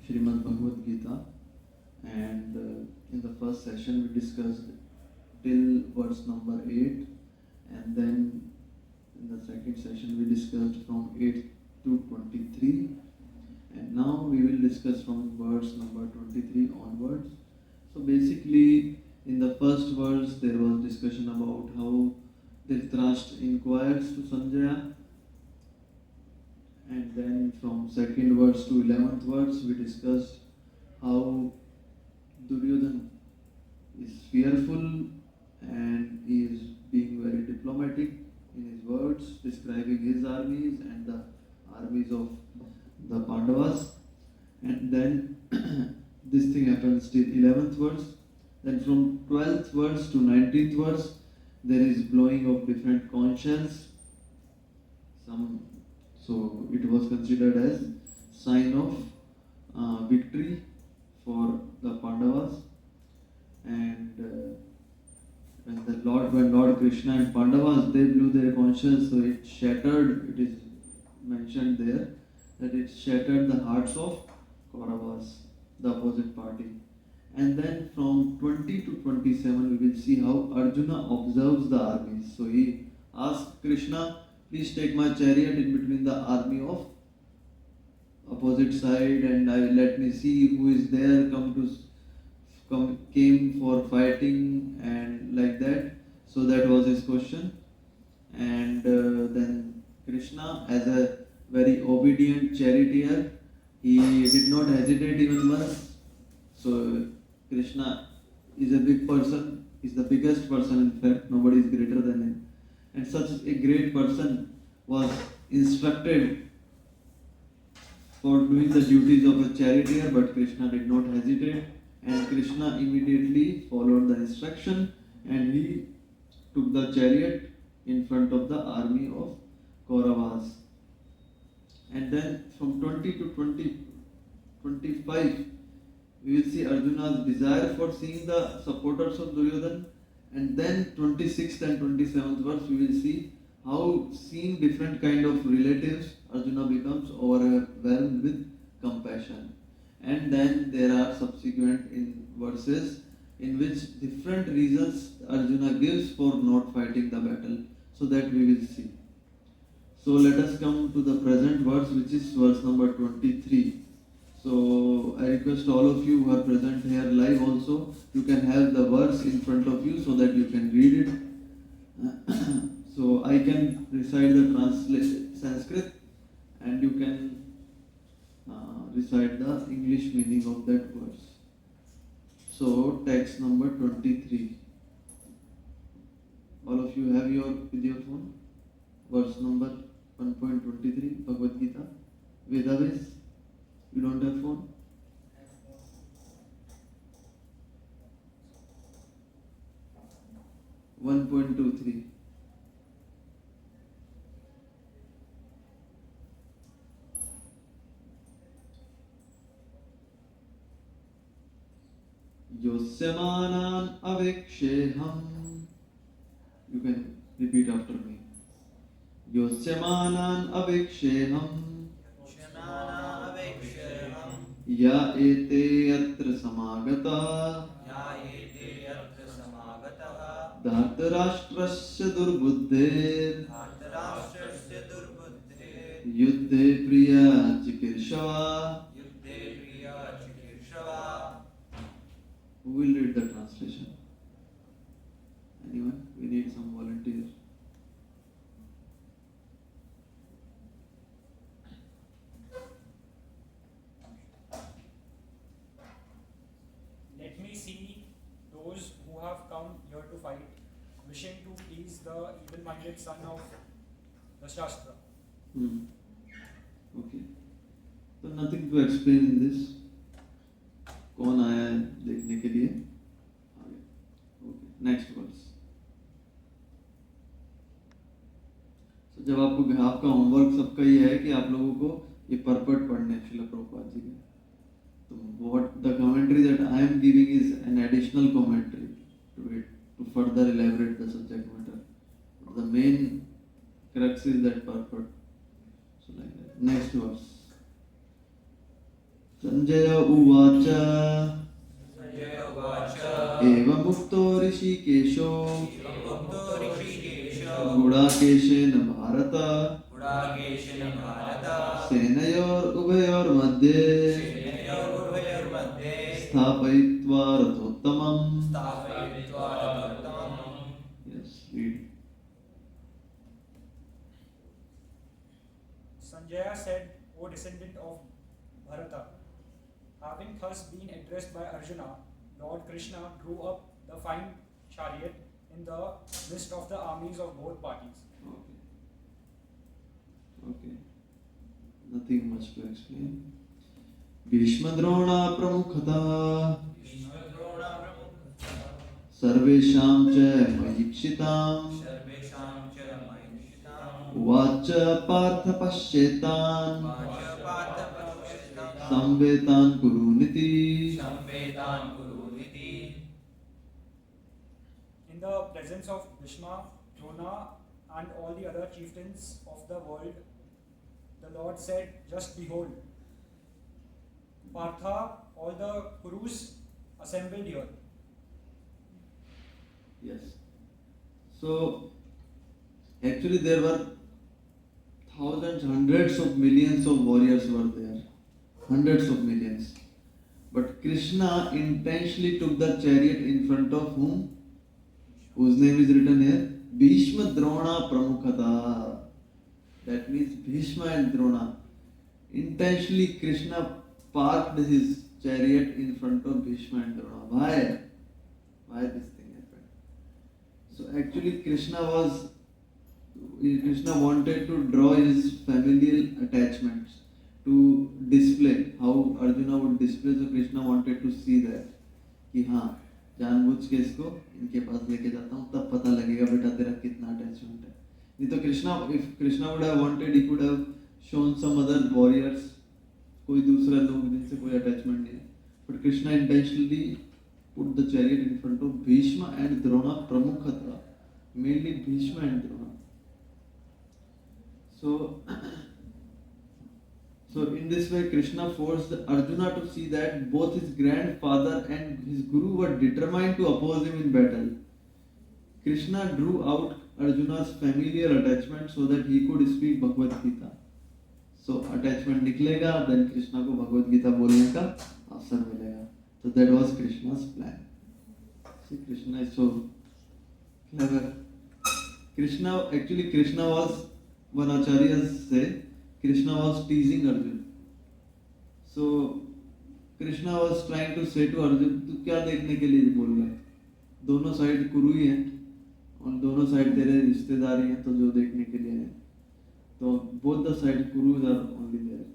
Srimad Bhagavad Gita, and in the first session we discussed till verse number 8, and then in the second session we discussed from 8 to 23, and now we will discuss from verse number 23 onwards. So basically, in the first verse there was discussion about how Dhritarashtra inquires to Sanjaya, and then from second verse to 11th verse we discussed how Duryodhana is fearful and he is being very diplomatic in his words, describing his armies and the armies of the Pandavas. And then this thing happens till 11th verse. Then from 12th verse to 19th verse, there is blowing of different conch shells. So it was considered as sign of victory for the Pandavas. And when Lord Krishna and Pandavas, they blew their conch shells, so it shattered. It is mentioned there that it shattered the hearts of Kauravas, the opposite party. And then from 20 to 27, we will see how Arjuna observes the armies. So he asked Krishna, please take my chariot in between the army of opposite side, and let me see who is there, came for fighting, and like that. So that was his question. And then Krishna, as a very obedient charioteer, he did not hesitate even once. So Krishna is a big person, is the biggest person, in fact, nobody is greater than him. And such a great person was instructed for doing the duties of a charioteer, but Krishna did not hesitate, and Krishna immediately followed the instruction and he took the chariot in front of the army of Kauravas. And then from 20 to 25, we will see Arjuna's desire for seeing the supporters of Duryodhana. And then 26th and 27th verse, we will see how, seeing different kind of relatives, Arjuna becomes overwhelmed with compassion. And then there are subsequent in verses in which different reasons Arjuna gives for not fighting the battle, so that we will see. So let us come to the present verse, which is verse number 23. So I request all of you who are present here live also, you can have the verse in front of you so that you can read it. So I can recite the Sanskrit, and you can recite the English meaning of that verse. So text number 23. All of you have with your phone? Verse number 1.23, Bhagavad Gita. Vedavis, you don't have phone? 1.23. Yosyamanan aviksheham. You can repeat after me. Yosyamanan aviksheham. Ya ete yatra samagata. Dhartarashtrasya durbuddhe. Yuddhe priya chikirshava. Who will read the translation? Anyone? We need some volunteers. Let me see those who have come here to fight, wishing to please the evil-minded son of Dhritarashtra. Okay. So nothing to explain in this. कौन आया है देखने के लिए? Okay, next verse. So जब आपका homework सबका ये है कि आप लोगों को ये परपट पढ़ने श्रील प्रभुपाद जी के. So what the commentary that I am giving is an additional commentary to it to further elaborate the subject matter. But the main crux is that purport. So like that. Next verse. Sanjay उवाच संजय उवाच एवमुक्तो ऋषिकेशो मुक्तो ऋषिकेशो गुडाकेशेन भारत गुडाकेशेन भारत सेनयोरुभयोर्मध्ये सेनयोरुभयोर्मध्ये स्थापयित्वा रथोत्तमम्. स्थापयित्वा रथोत्तमम्. Yes, read. Sanjaya said, O descendant of Bharata, having thus been addressed by Arjuna, Lord Krishna drew up the fine chariot in the midst of the armies of both parties. Okay. Okay. Nothing much to explain. भीष्मद्रोणा प्रमुखतः भीष्मद्रोणप्रमुखः सर्वेषां च मयीक्षिताम्. सर्वेषां च मयीक्षिताम्. उवाच पार्थ पश्येतान् वाच पार्थ पश्यताम्. संवेतान् कुरुनिति. संवेदान् कुरुनिति. In the presence of Bhishma, Drona, and all the other chieftains of the world, the Lord said, just behold, Partha, all the Kurus assembled here. Yes. So actually there were thousands, hundreds of millions of warriors were there. Hundreds of millions. But Krishna intentionally took the chariot in front of whom? Whose name is written here? Bhishma Drona Pramukhata. That means Bhishma and Drona. Intentionally Krishna parked his chariot in front of Bhishma and Drona. Why? Why this thing happened? So actually Krishna wanted to draw his familial attachments to display how Arjuna would display. So Krishna wanted to see that कि हाँ जानबूझ के इसको इनके पास लेके जाता हूँ तब पता लगेगा बेटा तेरा कितना अटैचमेंट है. नहीं तो if Krishna would have wanted, he could have shown some other warriors, कोई दूसरा लोग जिनसे कोई अटैचमेंट नहीं है. But Krishna intentionally put the chariot in front of Bhishma and Drona Pramukhata, mainly Bhishma and Drona. So in this way Krishna forced Arjuna to see that both his grandfather and his guru were determined to oppose him in battle. Krishna drew out Arjuna's familiar attachment so that he could speak Bhagavad Gita. So attachment निकलेगा, then Krishna को भगवद गीता बोलने का अवसर मिलेगा. So that was Krishna's plan. See, Krishna is so clever. Krishna was, one acharya say, Krishna was teasing Arjuna. So Krishna was trying to say to Arjuna, तू क्या देखने के लिए बोल रहा है? दोनों साइड कुरु ही हैं और दोनों साइड तेरे रिश्तेदारी हैं, तो जो देखने के लिए है. तो both the side Kurus are only there.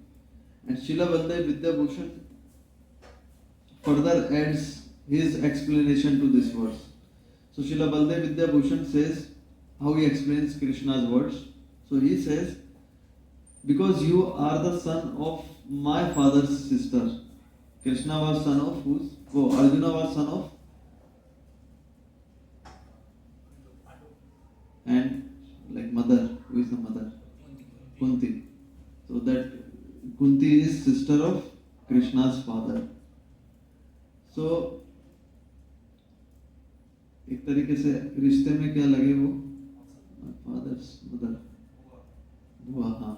And Srila Baldev Vidyabhushan further adds his explanation to this verse. So Srila Baldev Vidyabhushan says how he explains Krishna's words. So he says, because you are the son of my father's sister. Krishna was son of whose? Oh, Arjuna was son of? And like mother, who is the mother? Kunti. So that Kunti is sister of Krishna's father. So एक तरीके से रिश्ते में क्या लगे वो? Father's mother. बुआ, हाँ.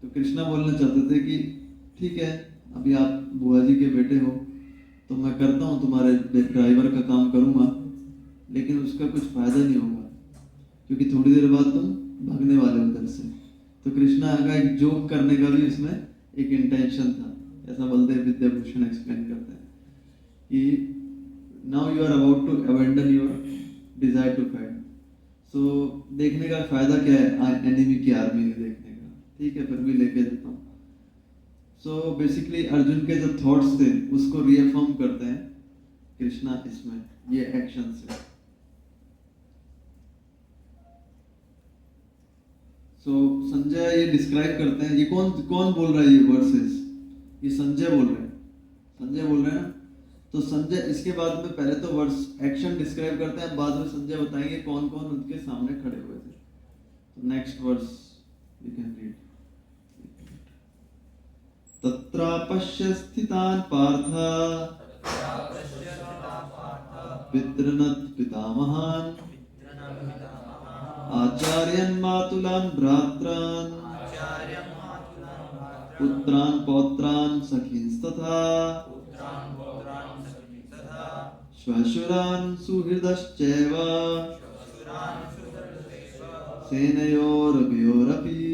तो कृष्णा बोलना चाहते थे कि ठीक है, अभी आप बुआ जी के बेटे हो, तो मैं करता हूँ तुम्हारे ड्राइवर का काम करूँगा, लेकिन उसका कुछ फायदा नहीं होगा, क्योंकि थोड़ी देर बाद तुम भागने वाले हो उधर से. तो कृष्णा का एक जोक करने का भी इसमें एक इंटेंशन था. ऐसा बलदेव विद्याभूषण एक्सप्लेन करते हैं कि now you are about to abandon your desire to fight. So देखने का फायदा क्या है एनिमी की आर्मी में देखने का? ठीक है, फिर भी लेके जाता हूँ. सो बेसिकली अर्जुन के जो थॉट्स थे उसको रीअफर्म करते हैं कृष्णा इसमें ये एक्शन से. सो संजय ये डिस्क्राइब करते हैं. ये कौन बोल रहा है ये वर्सेस? ये संजय बोल रहे हैं. संजय बोल रहे हैं ना. तो संजय इसके बाद में पहले तो वर्स एक्शन डिस्क्राइब करते हैं, बाद में संजय बताएंगे कौन कौन उनके सामने खड़े हुए थे. तो next verse we can read. तत्रापश्य स्थितान् पार्थ पितृनत् पितामहान् आचार्यान् मातुलान् भ्रात्रान् पुत्रान् पौत्रान् सखींस्तथा श्वशुरान् सुहृदश्चैव सेनयोरुभयोरपि।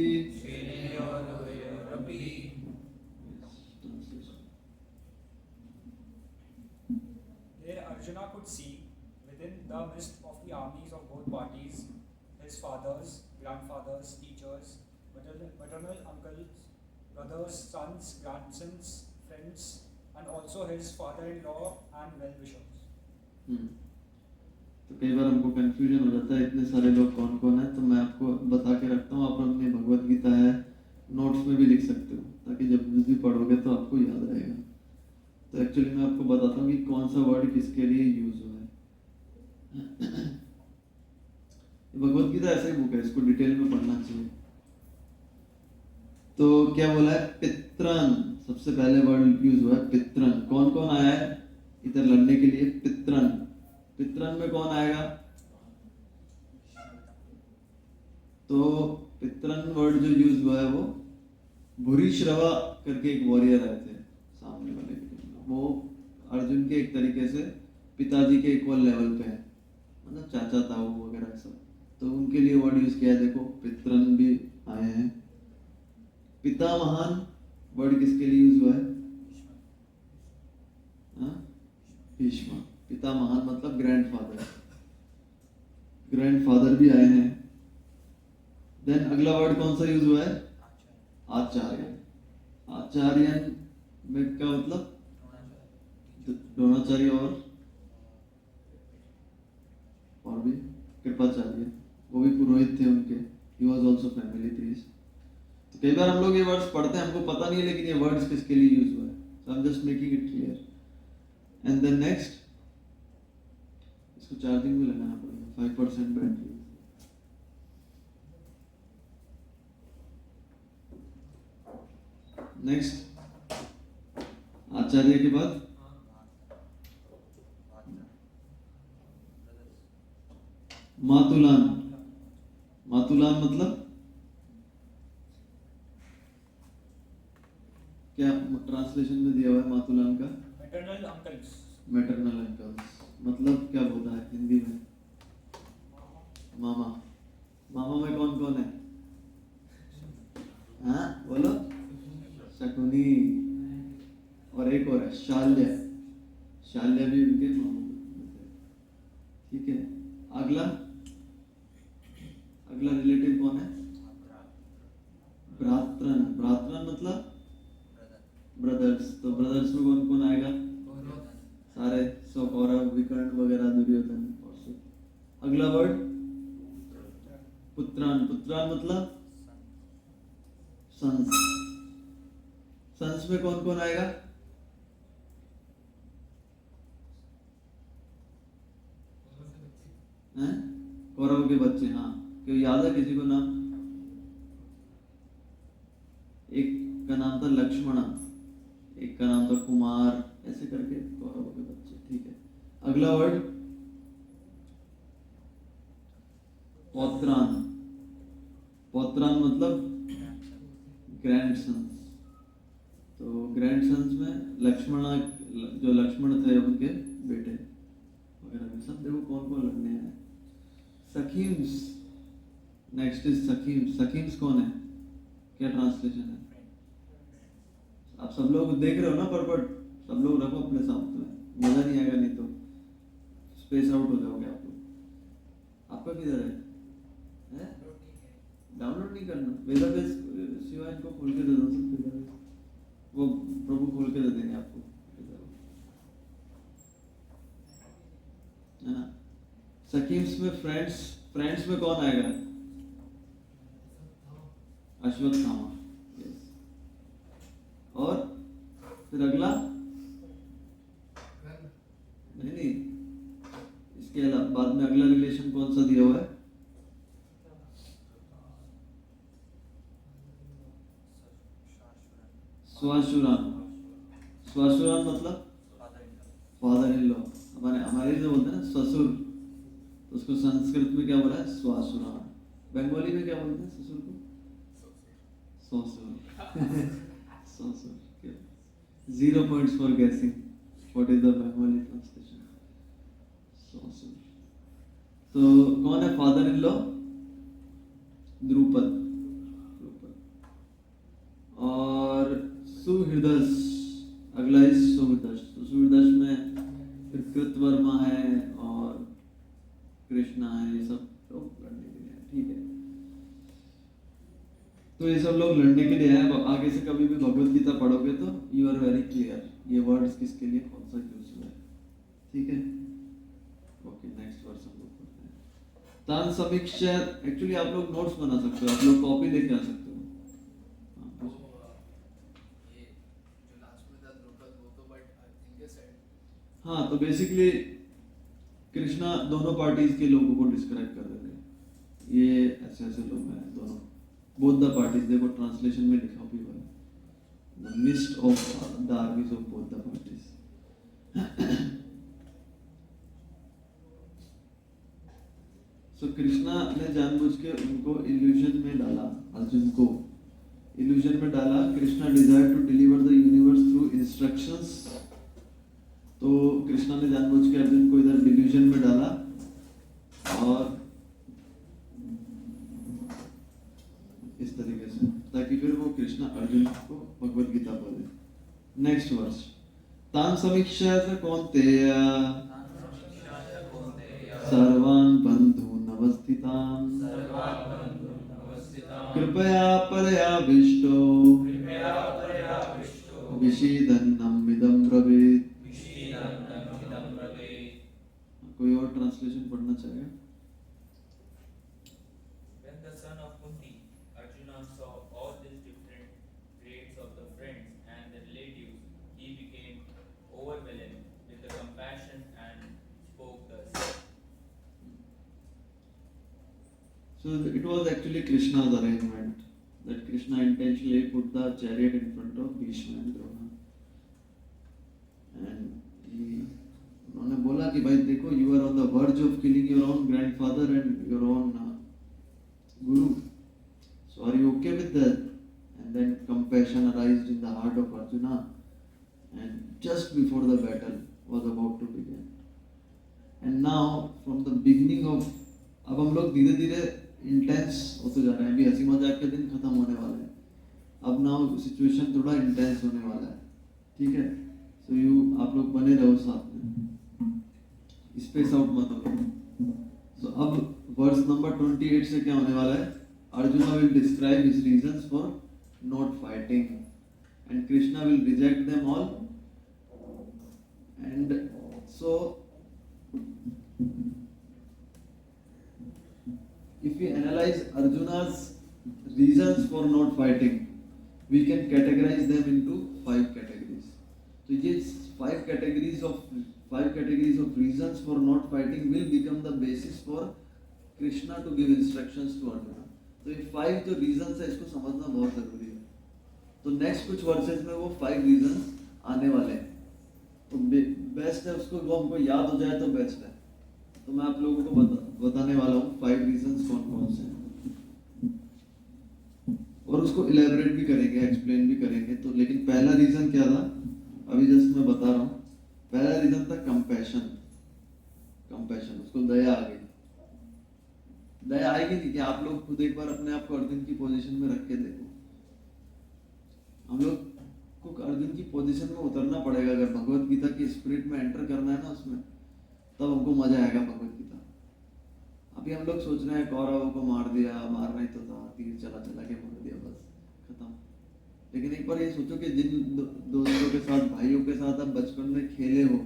There Arjuna could see within the midst of the armies of both parties his fathers, grandfathers, teachers, maternal uncles, brothers, sons, grandsons, friends, and also his father-in-law and well-wishers. तो कई बार हमको कंफ्यूजन हो जाता है इतने सारे लोग कौन कौन है, तो मैं आपको बता के रखता हूँ। आप अपनी भगवत गीता है नोट्स में भी लिख सकते हो, ताकि जब भी पढ़ोगे तो आपको याद रहेगा। तो एक्चुअली मैं आपको बताता हूँ कि कौन सा वर्ड किसके लिए यूज हुआ है। भगवत गीता ऐसा ही बुक है, इसको डिटेल में पढ़ना चाहिए। तो क्या बोला है? पित्रन, सबसे पहले वर्ड यूज हुआ है पित्रन। कौन कौन आया है इधर लड़ने के लिए? पित्रन। पित्रन में कौन आएगा? तो पित्रन वर्ड जो यूज हुआ है वो भूरिश्रवा करके एक वॉरियर आए थे सामने वाले, वो अर्जुन के एक तरीके से पिताजी के इक्वल लेवल पे है, मतलब चाचा ताऊ वगैरह सब। तो उनके लिए वर्ड यूज किया है, देखो पित्रन भी आए हैं। पितामहान वर्ड किसके लिए यूज हुआ है? भीष्म। पितामहान मतलब ग्रैंडफादर, ग्रैंडफादर भी आए हैं। देन अगला वर्ड कौन सा यूज हुआ है? आचार्य। आचार्य में क्या मतलब? द्रोणाचार्य और भी कृपाचार्य, वो भी पुरोहित थे उनके। He was also family priest. तो कई बार हम लोग ये वर्ड्स पढ़ते हैं, हमको पता नहीं है लेकिन ये वर्ड्स किसके लिए यूज हुआ है। So I am just making it clear. And then next, इसको चार्जिंग में लगाना पड़ेगा, 5% बैटरी। नेक्स्ट आचार्य के बाद मातुलान। मातुलान मतलब क्या ट्रांसलेशन में दिया हुआ है मातुलान का? Maternal uncles. मैटरनल अंकल्स मतलब क्या बोलता है हिंदी में? मामा। मामा में कौन कौन है? हाँ बोलो। शकुनी और एक और है शाल्य। शाल्य भी उनके मामा। ठीक है, अगला रिलेटिव कौन है? भ्रात्रन। भ्रात्रन मतलब ब्रदर्स। तो ब्रदर्स में कौन कौन आएगा? सारे, सो कौरव, विकर्ण वगैरह, दुर्योधन और सब। अगला वर्ड पुत्रान। पुत्रान मतलब सन्स। सन्स में कौन कौन आएगा? कौरव के बच्चे। हाँ, क्यों याद है किसी को नाम? एक का नाम था लक्ष्मण, एक का नाम था कुमार, ऐसे करके कौरव के बच्चे। ठीक है, अगला वर्ड पौत्रान। पौत्रान मतलब ग्रैंडसन्स। तो ग्रैंडसन्स में लक्ष्मण, जो लक्ष्मण थे उनके बेटे वगैरह सब। देखो कौन कौन लगने हैं। सखीम्स। Next is सखीम्स। सखीम्स कौन है? क्या ट्रांसलेशन है? आप सब लोग देख रहे हो ना परपट? सब लोग रखो अपने सामने, मजा नहीं आएगा नहीं तो स्पेस आउट हो जाओगे आप लोग। आपका किधर है? डाउनलोड नहीं करना। वेदाबेस शिवा इनको खोल के दे दो सब। वेदाबेस वो प्रभु खोल के दे देंगे आपको, है ना। सखीम्स में फ्रेंड्स। फ्रेंड्स में कौन आएगा? अश्वत्थामा। यस। और फिर अगला नहीं, इसके अलावा बाद में अगला रिलेशन कौन सा दिया हुआ है? स्वाशुरान। स्वाशुरान मतलब फादर इन लॉ। हमारे जो बोलते हैं ना ससुर, तो उसको संस्कृत में क्या बोला है? स्वाशुरान। बंगाली में क्या बोलते हैं ससुर को? ससुर। ससुर। 0 points for guessing what is the Bengali translation. ससुर। तो कौन है फादर इन लॉ? द्रुपद। और सुहृदश, अगला है सुहृदश। तो सुहृदश में फिर कृतवर्मा है और कृष्णा है, ये सब लोग लड़ने के लिए हैं, ठीक है। तो ये सब लोग लड़ने के लिए हैं। आगे से कभी भी भगवत गीता पढ़ोगे तो यू आर वेरी क्लियर ये वर्ड्स किसके लिए कौन सा यूज हुआ है, ठीक है। ओके, नेक्स्ट वर्स हम लोग पढ़ते हैं। तान समीक्षा, एक्चुअली आप लोग नोट्स बना सकते हो, आप लोग कॉपी लेके आ सकते हो। हाँ, तो बेसिकली कृष्णा दोनों पार्टीज के लोगों को डिस्क्राइब कर रहे थे। ये ऐसे ऐसे लोग हैं दोनों, बोथ द पार्टीज। देखो ट्रांसलेशन में लिखा भी हुआ है, the mist of the armies of both the parties. So Krishna ने जानबूझ के उनको इल्यूजन में डाला, अर्जुन को इल्यूजन में डाला। Krishna desire to deliver the universe through instructions. तो कृष्णा ने जानबूझ के अर्जुन को इधर डिल्यूजन में डाला और इस तरीके से, ताकि फिर वो कृष्णा अर्जुन को भगवत गीता बोले। Next verse. तान समीक्षा से कौन्तेय सर्वान् बंधून् अवस्थितान् कृपया परयाविष्टो विषीदन्नम् इदं ब्रवीत्। कोई और ट्रांसलेशन पढ़ना चाहेगा? When the son of Kunti, Arjuna saw all these different traits of the friends and the relatives, he became overwhelmed with the compassion and spoke thus. So it was actually Krishna's arrangement that Krishna intentionally put the chariot in front of Bhishma and Drona, and उन्होंने बोला कि भाई देखो, you are on the verge of killing your own grandfather and your own guru, so are you okay with that? And then compassion arised in the heart of Arjuna, and just before the battle was about to begin, and now from the beginning of, अब हम लोग धीरे धीरे intense होते जा रहे हैं। अभी हंसी मजाक के दिन खत्म होने वाले हैं, अब नाउ सिचुएशन थोड़ा इंटेंस होने वाला है, ठीक है। सो आप लोग बने रहो साथ में, स्पेस आउट मत हो। सो अब वर्स नंबर 28 से क्या होने वाला है? Arjuna will describe his reasons for not fighting and Krishna will reject them all. And so if we analyze Arjuna's reasons for not fighting, we can categorize them into 5 categories. So these 5 categories of reasons for not fighting will become the basis for Krishna to give instructions to Arjuna. तो ये 5 जो reasons है, इसको समझना बहुत जरूरी है। तो नेक्स्ट कुछ वर्सेस में वो 5 reasons आने वाले हैं, तो बेस्ट है उसको, वो हमको याद हो जाए तो बेस्ट है। तो मैं आप लोगों को बताने वाला हूँ 5 रीजंस कौन कौन से हैं, और उसको इलेबोरेट भी करेंगे, एक्सप्लेन भी करेंगे। तो लेकिन पहला रीजन क्या था, अभी जस्ट मैं बता रहा हूँ। पहला रीजन था कंपैशन। उसको दया आ गई। दया आएगी नहीं कि आप लोग खुद एक बार अपने आप को अर्जुन की पोजीशन में रख के देखो। हम लोग को अर्जुन की पोजीशन में उतरना पड़ेगा, अगर भगवत गीता की स्पिरिट में एंटर करना है ना उसमें, तब हमको मजा आएगा भगवत गीता। अभी हम लोग सोच रहे हैं कौरवों को मार दिया, मारना ही तो था, तीर चला के मार दिया, बस खत्म। लेकिन एक बार ये सोचो कि जिन दोस्तों के साथ, भाइयों के साथ आप बचपन में खेले हो,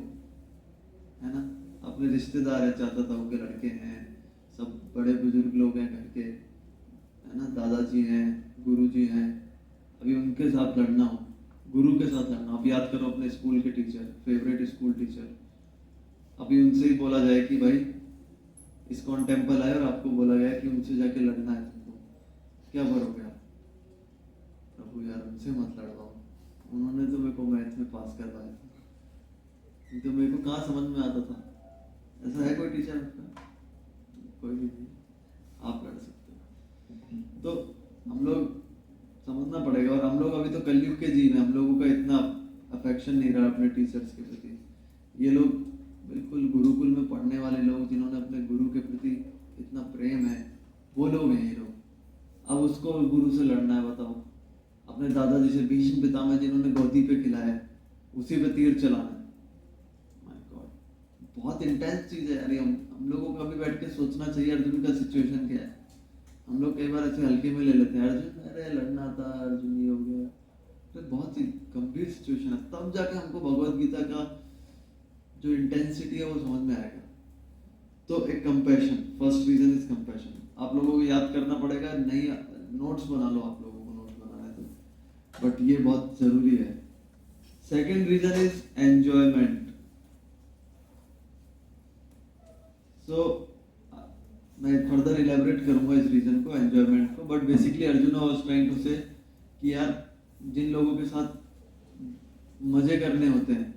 है ना, अपने रिश्तेदार है, चाचा ताऊ के लड़के हैं, सब बड़े बुजुर्ग लोग हैं घर के, है ना, दादाजी हैं, गुरुजी हैं, अभी उनके साथ लड़ना हो, गुरु के साथ लड़ना। अब याद करो अपने स्कूल के टीचर, फेवरेट स्कूल टीचर, अभी उनसे ही बोला जाए कि भाई इस्कॉन टेम्पल आए और आपको बोला गया कि उनसे जाके लड़ना है तुमको, क्या करोगे आप? प्रभु यार उनसे मत लड़वाओ, को मैथ में पास करवाया था, नहीं तो मेरे को कहाँ समझ में आता था। ऐसा है कोई टीचर आपका? कोई भी नहीं, आप लड़ सकते हो। तो हम लोग समझना पड़ेगा, और हम लोग अभी तो कलयुग के जीव हैं, हम लोगों का इतना अफेक्शन नहीं रहा अपने टीचर्स के प्रति। ये लोग बिल्कुल गुरुकुल में पढ़ने वाले लोग, जिन्होंने अपने गुरु के प्रति इतना प्रेम है, वो लोग हैं ये लोग। अब उसको गुरु से लड़ना है, बताओ। अपने दादाजी से, भीष्म पितामह जिन्होंने गोदी पे खिलाया है, उसी पे तीर चलाना है। माय गॉड, बहुत इंटेंस चीज है यार। हम लोगों को अभी बैठ के सोचना चाहिए अर्जुन का सिचुएशन क्या है। हम लोग कई बार ऐसे हल्के में ले लेते हैं, अर्जुन अरे लड़ना था, अर्जुन ये हो गया। तो बहुत ही गंभीर सिचुएशन है, तब जाके हमको भगवत गीता का जो इंटेंसिटी है वो समझ में आएगा। तो एक compassion, first reason is compassion. आप लोगों को याद करना पड़ेगा, नहीं नोट्स बना लो, आप लोगों को नोट्स बनाना है तो, बट ये बहुत जरूरी है। Second reason is enjoyment. So मैं फर्दर इलेबोरेट करूंगा इस रीजन को, एंजॉयमेंट को, but basically Arjun was trying to say कि यार जिन लोगों के साथ मजे करने होते हैं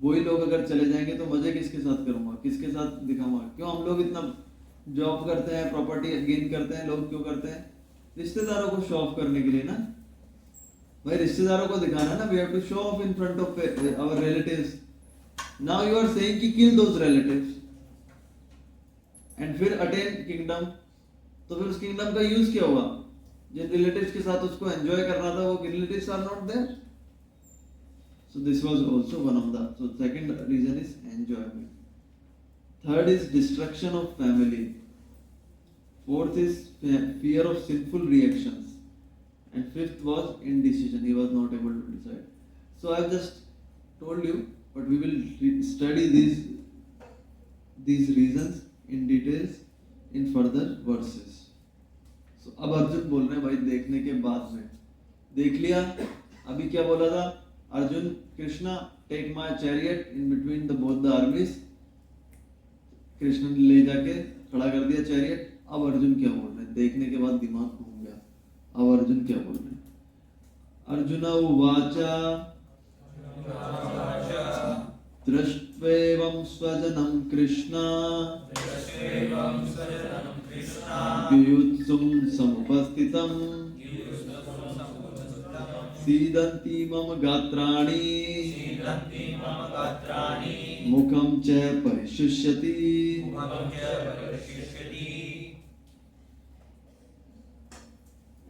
वही लोग अगर चले जाएंगे तो मजे किसके साथ करूंगा, किसके साथ दिखाऊंगा। क्यों हम लोग इतना जॉब करते हैं, प्रॉपर्टी गेन करते हैं, लोग क्यों करते हैं? रिश्तेदारों को शो ऑफ करने के लिए ना भाई, रिश्तेदारों को दिखाना ना, we have to show off in front of our relatives. Now you are saying कि किल दोस रिलेटिव्स एंड फिर अटेन किंगडम। तो फिर उस किंगडम का यूज क्या हुआ? जिन रिलेटिव्स के साथ उसको एंजॉय करना था वो relatives are not there. So this was also one of the, so second reason is enjoyment. Third is destruction of family. Fourth is fear of sinful reactions. And fifth was indecision. He was not able to decide. So I have just told you, but we will study these reasons in details in further verses. So अब अर्जुन बोल रहे हैं भाई देखने के बाद में, देख लिया। अभी क्या बोला था Arjun? Krishna take my chariot in between the both the armies. Krishna ने ले जाके खड़ा कर दिया चैरियट। अब अर्जुन क्या बोल रहे हैं? देखने के बाद दिमाग घूम गया। अब अर्जुन क्या बोल रहे हैं? अर्जुन उवाचा दृष्ट्वेवं स्वजनं कृष्ण युयुत्सुं समुपस्थितम् सीदन्ति मम गात्राणि मुखं च परिशुष्यति।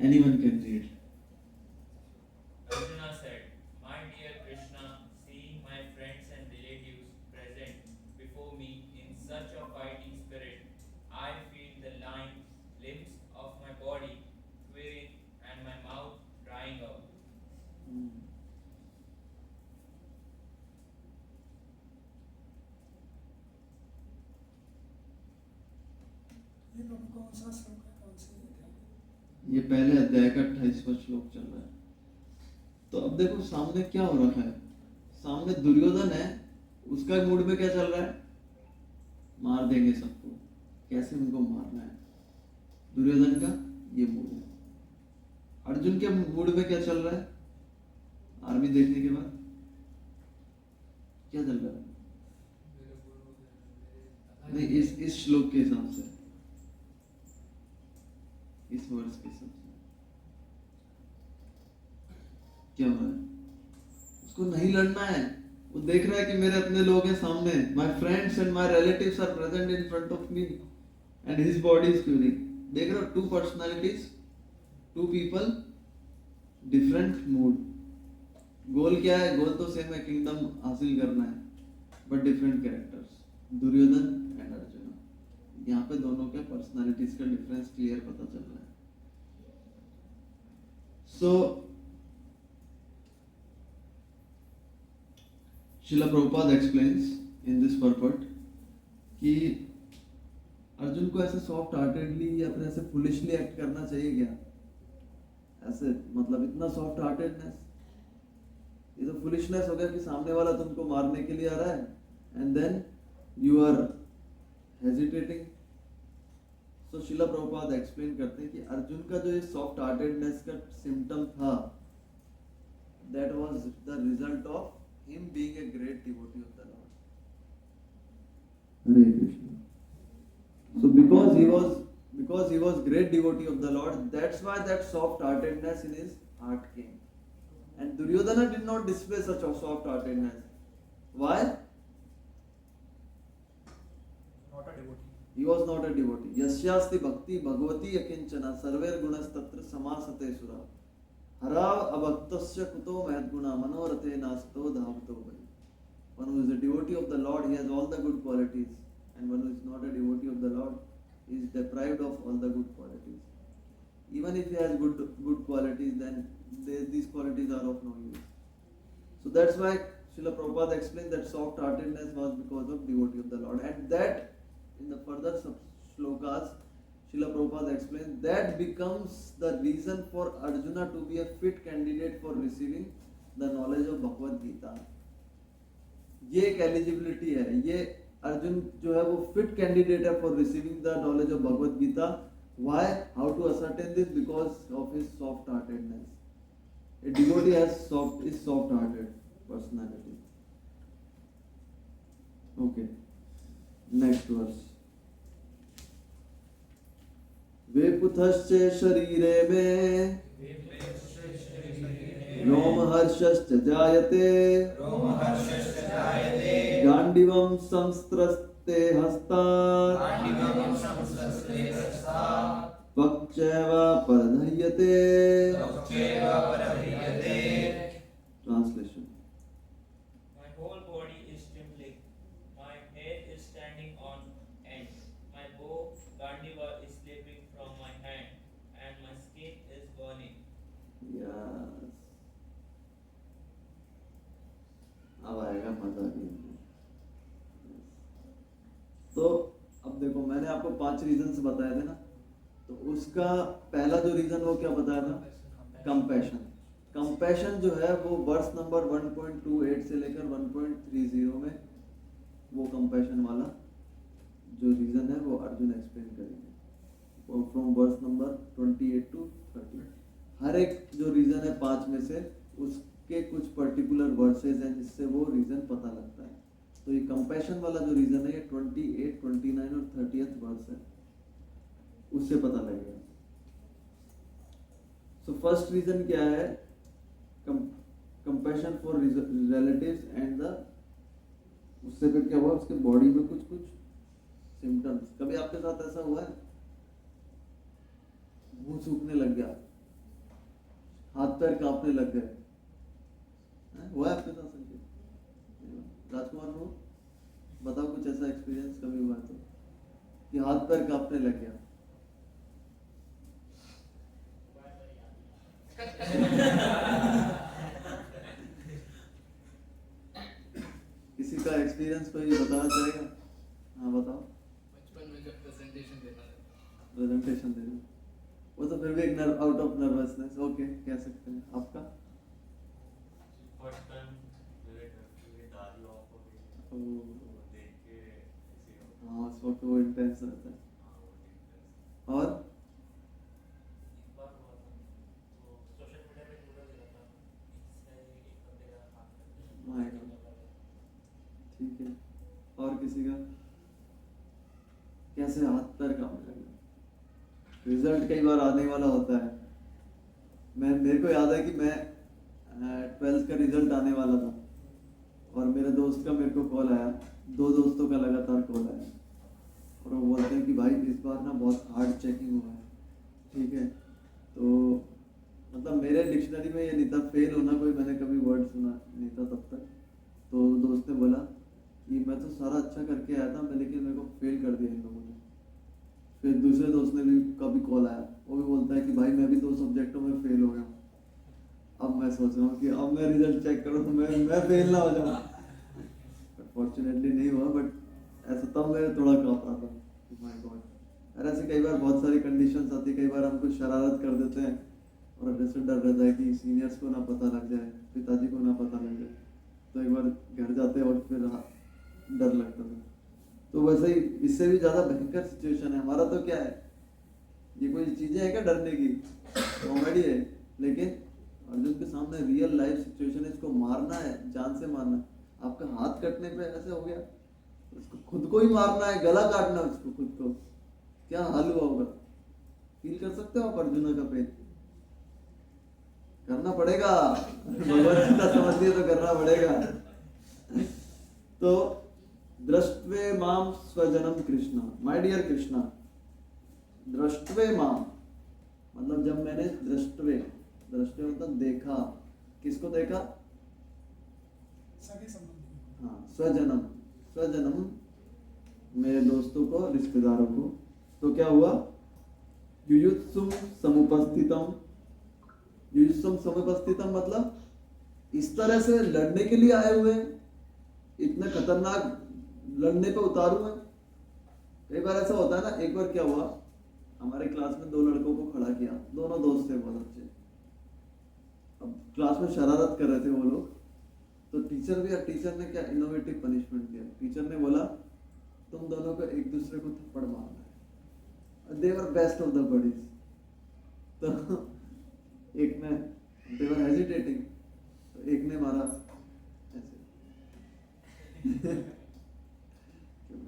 Anyone can read. Arjuna said, "My dear Krishna, seeing my friends and relatives present before me in such a fighting spirit, I feel the limbs of my body quivering and my mouth drying up." ये लोग कौन सा श्लोक है, कौन सी अध्याय? ये पहले अध्याय का 28वां श्लोक चल रहा है। तो अब देखो सामने क्या हो रखा है। सामने दुर्योधन है, उसका मूड में क्या चल रहा है? मार देंगे सबको, कैसे उनको मारना है, दुर्योधन का ये मूड है। अर्जुन के मूड में क्या चल रहा है? आर्मी देखने के बाद क्या चल रहा है? नहीं, इस श्लोक के हिसाब से, इस वर्ष के हिसाब से क्या हो रहा है? उसको नहीं लड़ना है। वो देख रहा है कि मेरे अपने लोग हैं सामने, my friends and my relatives are present in front of me and his body is quivering. देख रहे हो, two personalities, two people, different mood. Goal क्या है? गोल तो सेम है, किंगडम हासिल करना है, but different characters, Duryodhan and Arjun. यहाँ पे दोनों के पर्सनालिटीज का डिफरेंस क्लियर पता चल रहा है। सो Srila Prabhupada explains in this purport कि अर्जुन को ऐसे सॉफ्ट हार्टेडली या फिर ऐसे फुलिशली एक्ट करना चाहिए क्या? ऐसे मतलब इतना सॉफ्ट हार्टेडनेस, ये तो फुलिशनेस हो गया कि सामने वाला तुमको मारने के लिए आ रहा है and then you are hesitating. So Shrila Prabhupada explain करते हैं कि अर्जुन का जो ये सॉफ्ट हार्टेडनेस का सिम्टम था that was the result of him being a great devotee of the Lord. Hare Krishna. So because he was great devotee of the Lord, that's why that soft-heartedness in his heart came. And Duryodhana did not display such a soft-heartedness. Why? Not a devotee. He was not a devotee. Yasyasti bhakti bhagavati akinchana sarver gunas tatra samasate sura. Harav abhaktasya kuto mahadguna manorate nasto dhavato vai. One who is a devotee of the Lord, he has all the good qualities. And one who is not a devotee of the Lord, he is deprived of all the good qualities. Even if he has good qualities, then these qualities are of no use. So that's why Srila Prabhupada explained that soft-heartedness was because of devotee of the Lord. And that, in the further shlokas, Srila Prabhupada explained, that becomes the reason for Arjuna to be a fit candidate for receiving the knowledge of Bhagavad Gita. ये एक eligibility है, ये अर्जुन जो है वो fit candidate है for receiving the knowledge of Bhagavad Gita. Why? How to ascertain this? Because of his soft-heartedness. A devotee is soft-hearted personality. Okay. Next verse. वेपुथश्च शरीरे में रोमहर्षश्च जायते गांडीवं संस्त्रस्ते हस्तात् पक्षैव परधह्यते. Translation. My whole body is trembling, my hair is standing on end, my bow Gandiva is slipping from my hand, and my skin is burning. Yes. अब आएगा मजा भी. तो अब देखो, मैंने आपको 5 रीजंस बताए थे ना. तो उसका पहला जो रीजन वो क्या बताया था? कंपैशन. कंपैशन जो है वो वर्स नंबर 1.28 से लेकर 1.30 में वो कंपैशन वाला जो रीजन है वो अर्जुन एक्सप्लेन करेंगे फ्रॉम वर्स नंबर 28 to 30. हर एक जो रीजन है 5 में से उसके कुछ पर्टिकुलर वर्सेस हैं जिससे वो रीजन पता लगता है. तो ये कंपैशन वाला जो रीजन है ये 28, 29 और 30th वर्स है, उससे पता लगेगा. सो फर्स्ट रीजन क्या है? Compassion for relatives and the, उससे फिर क्या हुआ? उसके बॉडी में कुछ सिम्टम्स. कभी आपके साथ ऐसा हुआ है? मुंह सूखने लग गया, हाथ पैर कांपने लग गए, हुआ है आपके साथ? संकेत राजकुमार हो, बताओ कुछ ऐसा एक्सपीरियंस कभी हुआ तो कि हाथ पैर कांपने लग गया? किसी का एक्सपीरियंस कोई बताना चाहेगा? हाँ बताओ. बचपन में जब प्रेजेंटेशन देना वो तो फिर भी एक आउट ऑफ नर्वसनेस ओके कह सकते हैं. आपका? फर्स्ट टाइम मेरे घर की दादी ऑफ हो गई तो देख के ऐसे हो. हाँ, उस वक्त वो इंटेंस रहता है. हाँ, वो इंटरेस्ट. और एक बार हुआ था तो सोशल मीडिया पे वीडियो देखा था, इससे एक बंदे का हाथ कट माय गॉड. ठीक है. और किसी का? कैसे हाथ पैर कांपने लगे? रिजल्ट कई बार आने वाला होता है. मेरे को याद है कि मैं 12th का रिजल्ट आने वाला था और मेरे दोस्त का मेरे को कॉल आया. 2 दोस्तों का लगातार कॉल आया और वो बोलते हैं कि भाई इस बार ना बहुत हार्ड चेकिंग हुआ है. ठीक है. तो मतलब मेरे डिक्शनरी में ये नहीं था, फेल होना कोई मैंने कभी वर्ड सुना नहीं था तब तक. तो दोस्त ने बोला कि मैं तो सारा अच्छा करके आया था, लेकिन मेरे को फेल कर दिया इन लोगों ने. फिर दूसरे दोस्त ने भी कभी कॉल आया, वो भी बोलता है कि भाई मैं भी 2 सब्जेक्टों में फेल हो गया हूँ. अब मैं सोच रहा हूँ कि अब मैं रिजल्ट चेक करूँ तो मैं फेल ना हो जाऊँ. फॉर्चुनेटली नहीं हुआ, बट ऐसा तब मैं थोड़ा काँप रहा था. My God. और ऐसे कई बार बहुत सारी कंडीशंस आती है. कई बार हम कुछ शरारत कर देते हैं और जैसे डर रहता है कि सीनियर्स को ना पता लग जाए, पिताजी को ना पता लग जाए. तो एक बार घर जाते हैं और फिर डर लगता था. तो वैसे ही इससे भी ज़्यादा भयंकर सिचुएशन है. हमारा तो क्या है, ये कोई चीज़ें है क्या डरने की? कॉमेडी है. लेकिन अर्जुन के सामने रियल लाइफ सिचुएशन है, इसको मारना है, जान से मारना है। आपका हाथ कटने पे ऐसे हो गया, उसको खुद को ही मारना है, गला काटना है उसको खुद को, क्या हाल हुआ होगा? फील कर सकते हो आप अर्जुन का पेन? करना पड़ेगा, भगवत गीता समझिए तो करना पड़ेगा। तो दृष्टवे माम स्वजनम कृष्णा, माय डियर कृष्णा, दृष्टवे माम मतलब जब मैंने दृष्टवे मतलब देखा, किसको देखा? सगे संबंधी। हाँ, स्वजनम मेरे दोस्तों को, रिश्तेदारों को। तो क्या हुआ? युयुत्सुम समुपस्थितम, युयुत्सुम समुपस्थितम मतलब इस तरह से लड़ने के लिए आए हुए हैं, इतने खतरनाक लड़ने पे उतारू हैं। कई बार ऐसा होता है ना। एक बार क्या हुआ, हमारे क्लास में 2 लड़कों को खड़ा किया, दोनों दोस्त थे बहुत अच्छे। अब क्लास में शरारत कर रहे थे वो लोग, तो टीचर ने क्या इनोवेटिव पनिशमेंट दिया। टीचर ने बोला तुम दोनों को एक दूसरे को थप्पड़ मारना है। दे वर बेस्ट ऑफ द बडीज। तो एक ने, दे वर हेजिटेटिंग, तो एक ने मारा ऐसे।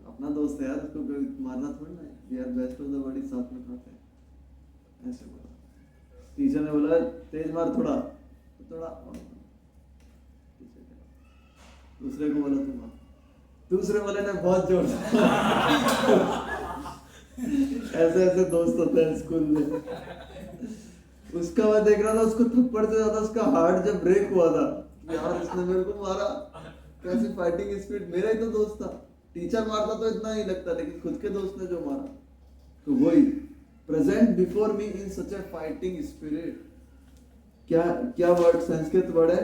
अपना दोस्त है यार, उसको कोई मारना थोड़ी ना है। We are best of the buddies, साथ में खाते हैं, ऐसे बोला। टीचर ने बोला तेज मार थोड़ा, तो थोड़ा दूसरे को बोला तुम मार, दूसरे वाले ने बहुत जोर से। ऐसे ऐसे दोस्त होते हैं स्कूल में। उसका मैं देख रहा था, उसको थप्पड़ से ज्यादा उसका हार्ट जब ब्रेक हुआ था, यार इसने मेरे को मारा, कैसी फाइटिंग स्पिरिट। मेरा ही तो दोस्त था, टीचर मारता तो इतना ही लगता, लेकिन खुद के दोस्त ने जो मारा, तो वही प्रेजेंट बिफोर मी इन सच ए फाइटिंग स्पिरिट। क्या वर्ड, संस्कृत वर्ड है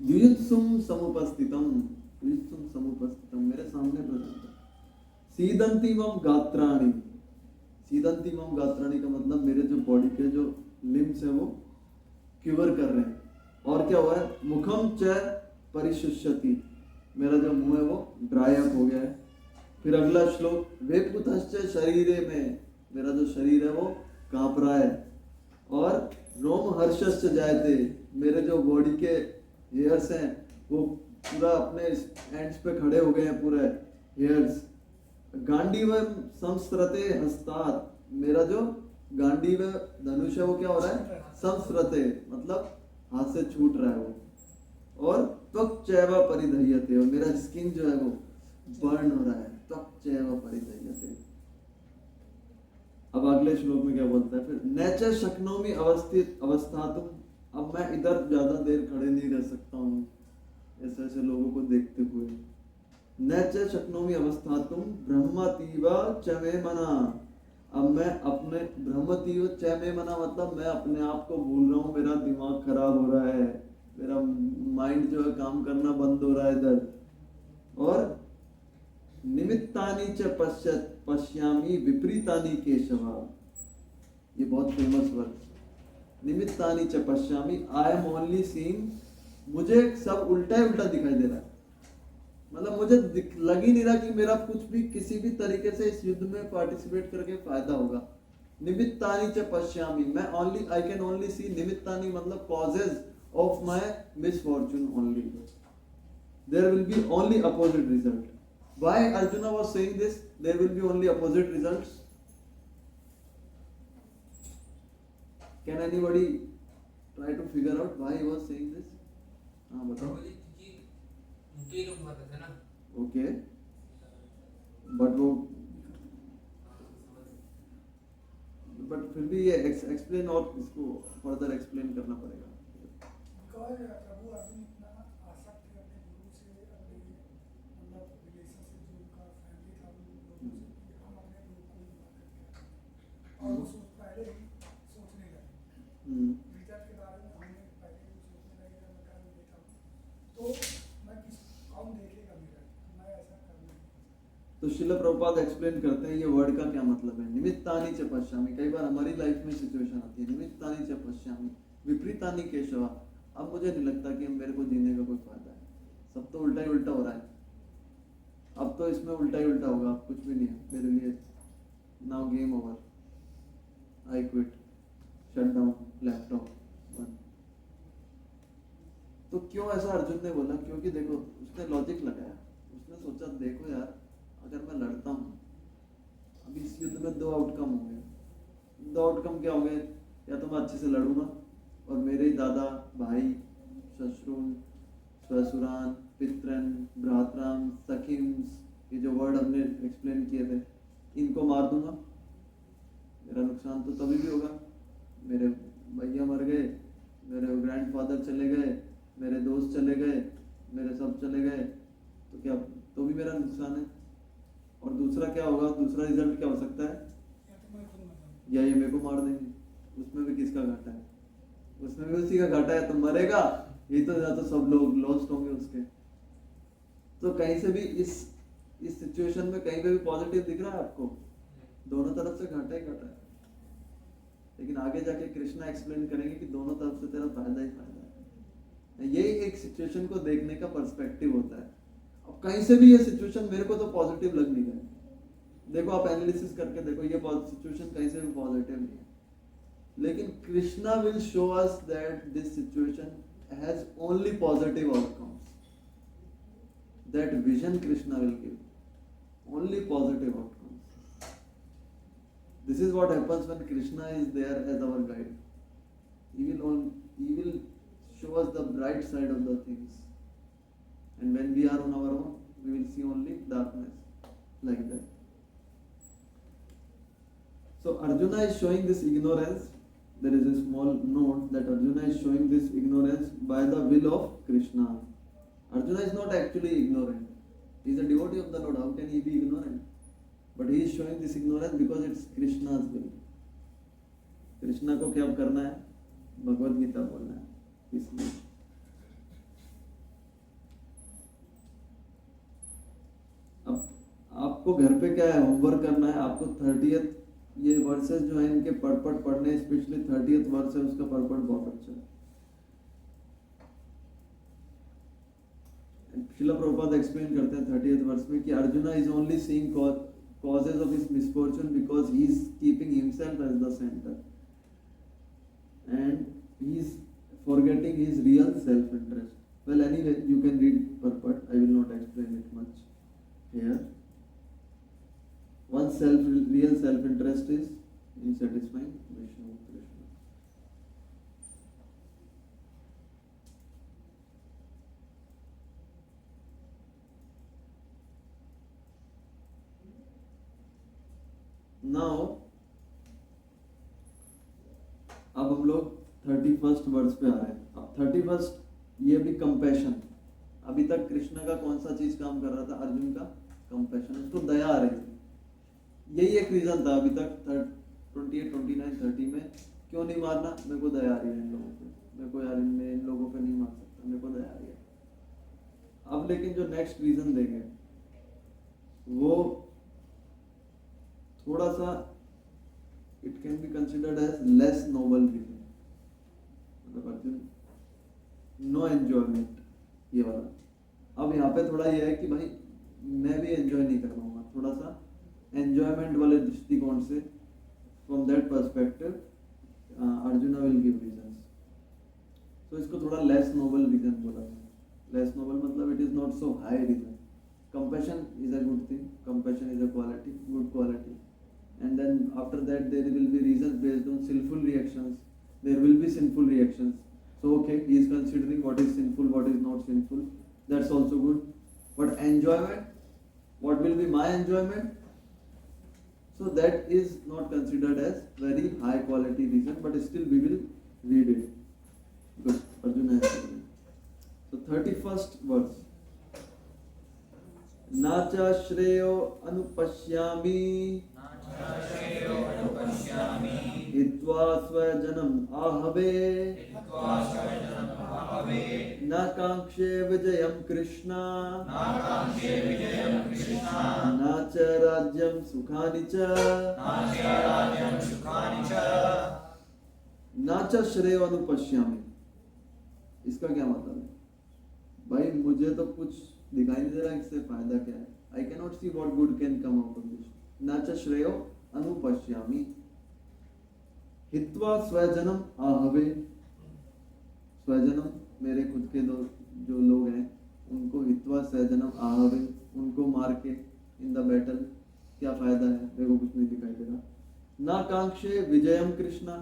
युयुत्सुम समुपस्थितम, युयुत्सुम समुपस्थितम, मेरे सामने प्रेजेंट है। सीदंती मम गात्राणि, सीदंती मम गात्राणि का मतलब मेरे जो बॉडी के जो लिम्स है वो क्यूवर कर रहे हैं। और क्या हुआ है? मुखम च परिशुष्यति, मेरा जो मुंह है वो ड्राई अप हो गया है। फिर अगला श्लोक, वेपुतश्च शरीरे में, मेरा जो शरीर है वो कांप रहा है। और रोम हर्षश्च जायते, मेरे जो बॉडी के हेयर्स हैं वो पूरा अपने एंड्स पे खड़े हो गए हैं, पूरे हेयर्स। गांडीव संस्रते हस्तात्, मेरा जो गांडीव धनुष है वो क्या हो रहा है? संस्रते मतलब हाथ से छूट रहा है वो। और त्वक चैव परिधयते, और मेरा स्किन जो है वो बर्न हो रहा है। त्वक चैव परिधयते। अब अगले श्लोक में क्या बोलता है फिर? नैच शक्नोमि अवस्थित अवस्थातुम, अब मैं इधर ज्यादा देर खड़े नहीं रह सकता हूँ ऐसे ऐसे लोगों को देखते हुए। नैच शक्नोमि अवस्थातुम ब्रह्मतीव च मे मना, अब मैं अपने ब्रह्मतीव च मे मना मतलब मैं अपने आप को भूल रहा हूँ, मेरा दिमाग खराब हो रहा है, मेरा माइंड जो है काम करना बंद हो रहा है इधर। और निमित्तानि च पश्यामि विपरीतानि केशव, ये बहुत फेमस वर्ड। निमित्तानि च पश्यामि, आई एम ओनली सीइंग, मुझे सब उल्टा ही उल्टा दिखाई दे रहा है। मतलब मुझे लग ही नहीं रहा कि मेरा कुछ भी किसी भी तरीके से इस युद्ध में पार्टिसिपेट करके फायदा होगा। निमित्तानि च पश्यामि, मैं ओनली, आई कैन ओनली सी, निमित्तानि मतलब causes of my misfortune only. There will be only opposite result. Why Arjuna was saying this? There will be only opposite results. Can anybody try to figure out why he was saying this? हाँ बताओ। उनके लोग मर रहे थे ना। Okay. But वो, but फिर भी ये explain और इसको further explain करना पड़ेगा। बिकॉज प्रभु अर्जुन इतना आसक्त थे अपने गुरु से, अपने मतलब रिलेशनशिप जो उनका फैमिली था उन लोगों से, कि हम अपने गुरु को ही मार करके, और वो सोच पहले ही सोचने लगे रिजल्ट के बारे में। हमने पहले ही सोचने लगे कि मैं कर लेता हूँ तो मैं कौन देखेगा मेरा, मैं ऐसा कर नहीं। तो श्रील प्रभुपाद एक्सप्लेन करते हैं ये वर्ड का क्या मतलब है। निमित्तानि च पश्यामि, कई बार हमारी लाइफ में सिचुएशन आती है, निमित्तानि च पश्यामि विपरीतानि केशव, अब मुझे नहीं लगता कि मेरे को जीने का कोई फायदा है, सब तो उल्टा ही उल्टा हो रहा है, अब तो इसमें उल्टा ही उल्टा होगा, अब कुछ भी नहीं है मेरे लिए, now game over, I quit, shut down laptop, क्यों ऐसा अर्जुन ने बोला? क्योंकि देखो उसने लॉजिक लगाया, उसने सोचा देखो यार, अगर मैं लड़ता हूँ, अभी इस युद्ध में दो आउटकम होंगे। दो आउटकम क्या होंगे? या तो मैं अच्छे से लड़ूंगा और मेरे ही दादा, भाई, ससुर, ससुरान, पितरन, भ्रातराम, सखिम्स, ये जो वर्ड हमने एक्सप्लेन किए थे, इनको मार दूंगा। मेरा नुकसान तो तभी भी होगा, मेरे भैया मर गए, मेरे ग्रैंडफादर चले गए, मेरे दोस्त चले गए, मेरे सब चले गए, तो क्या, तो भी मेरा नुकसान है। और दूसरा क्या होगा? दूसरा रिजल्ट क्या हो सकता है? या तो मैं खुद मर जाऊँ। या ये मेरे को मार देंगे, उसमें भी किसका घाटा है? उसमें भी उसी का घाटा है, तो मरेगा ये तो, या तो सब लोग लॉस्ट होंगे उसके। तो कहीं से भी इस सिचुएशन में कहीं पे भी पॉजिटिव दिख रहा है आपको? दोनों तरफ से घाटा ही घाटा है। लेकिन आगे जाके कृष्णा एक्सप्लेन करेंगे कि दोनों तरफ से तेरा फायदा ही फायदा है। यही एक सिचुएशन को देखने का पर्सपेक्टिव होता है। अब कहीं से भी ये सिचुएशन मेरे को तो पॉजिटिव लग नहीं रहा है। देखो आप एनालिसिस करके देखो, ये सिचुएशन कहीं से भी पॉजिटिव नहीं है। लेकिन Krishna will show us that this situation has only positive outcomes. That vision Krishna will give only positive outcomes. This is what happens when Krishna is there as our guide. He will show us the bright side of the things. And when we are on our own, we will see only darkness, like that. So Arjuna is showing this ignorance. There is a small note that Arjuna is showing this ignorance by the will of Krishna. Arjuna is not actually ignorant. He is a devotee of the Lord. How can he be ignorant? But he is showing this ignorance because it's Krishna's will. Krishna को क्या करना है? भगवद गीता बोलना है, इसलिए। अब आपको घर पे क्या है, होमवर्क करना है। आपको 30th ये वर्सेस जो है इनके पर्पट पढ़ने, स्पेशली 30th वर्स है उसका पर्पट बहुत अच्छा है। श्रील प्रभुपाद एक्सप्लेन करते हैं 30th वर्स में कि arjuna is only seeing causes of his misfortune because he is keeping himself as the center and he is forgetting his real self-interest. Well, anyway, you can read purport. I will not explain it much here. One's real self-interest is in satisfying Vishnu, Krishna. Now, अब हम लोग 31st verse पे आ रहे हैं। अब 31st ये भी compassion. अभी तक कृष्ण का कौन सा चीज काम कर रहा था? अर्जुन का कंपैशन, उसको दया आ रही थी। यही एक रीजन था अभी तक 28, 29, 30 में, क्यों नहीं मारना? मेरे को दया आ रही है इन लोगों पे, मेरे को यार इन लोगों पे नहीं मार सकता, मेरे को दया आ रही है। अब लेकिन जो नेक्स्ट रीजन देंगे वो थोड़ा सा it can be considered as less noble reason. मतलब अर्जुन नो एंजॉयमेंट, ये वाला। अब यहाँ पे थोड़ा ये है कि भाई मैं भी एंजॉय नहीं कर पाऊंगा, थोड़ा सा एंजॉयमेंट वाले दृष्टिकोण से, from that perspective arjuna will give reasons. तो इसको थोड़ा लेस नोबल रीजन बोला है। लेस नोबल मतलब it is not so high region. Compassion is a good thing. Compassion is a quality, good quality. And then after that there will be reasons based on sinful reactions. There will be sinful reactions. So okay, he is considering what is sinful, what is not sinful. That's also good. But enjoyment, what will be my enjoyment? So that is not considered as very high quality reason, but still we will read it. Because Arjuna has to read. So 31st verse. नाचा श्रेयो अनुपश्यामि हित्वा स्वजनम आहवे न कांक्षे विजयम कृष्णा न च राज्यम सुखानि च न च श्रेयो अनुपश्यामि। इसका क्या मतलब है? भाई मुझे तो कुछ दिखाई नहीं दे रहा, इससे फायदा क्या है? I can not see what good can come out of this. न च श्रेयो अनुपश्यामि हित्वा स्वजनम आहवे। स्वजनम मेरे खुद के जो लोग हैं उनको हित्वा सहजनम आहवे, उनको मार के इन द बैटल क्या फायदा है, देखो कुछ नहीं दिखाई दे रहा। ना कांक्षे विजयम कृष्णा,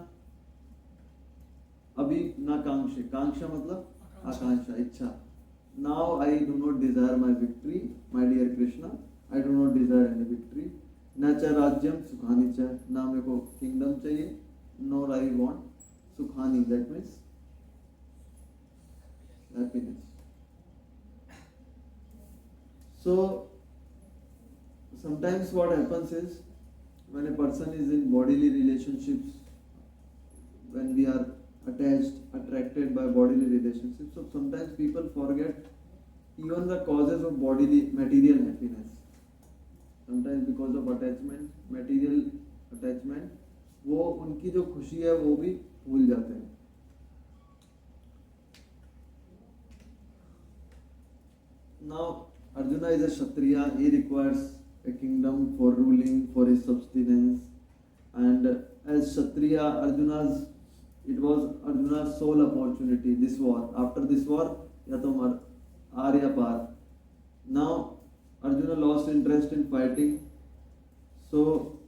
अभी ना कांक्षे, कांक्षा मतलब आकांक्षा, इच्छा। Now I do not desire my victory my dear Krishna, I do not desire any victory. न च राज्यम सुखानी च, ना मेरे को किंगडम चाहिए, nor I want Sukhani, that means happiness. So sometimes what happens is when a person is in bodily relationships, when we are attached, attracted by bodily relationships, so sometimes people forget even the causes of bodily material happiness. Sometimes because of attachment, material attachment, वो उनकी जो खुशी है वो भी भूल जाते हैं। Now Arjuna is a Kshatriya, he requires a kingdom for ruling, for his subsistence, and as Kshatriya, it was Arjuna's sole opportunity, this war. After this war, ya to aar ya par. Now Arjuna lost interest in fighting. So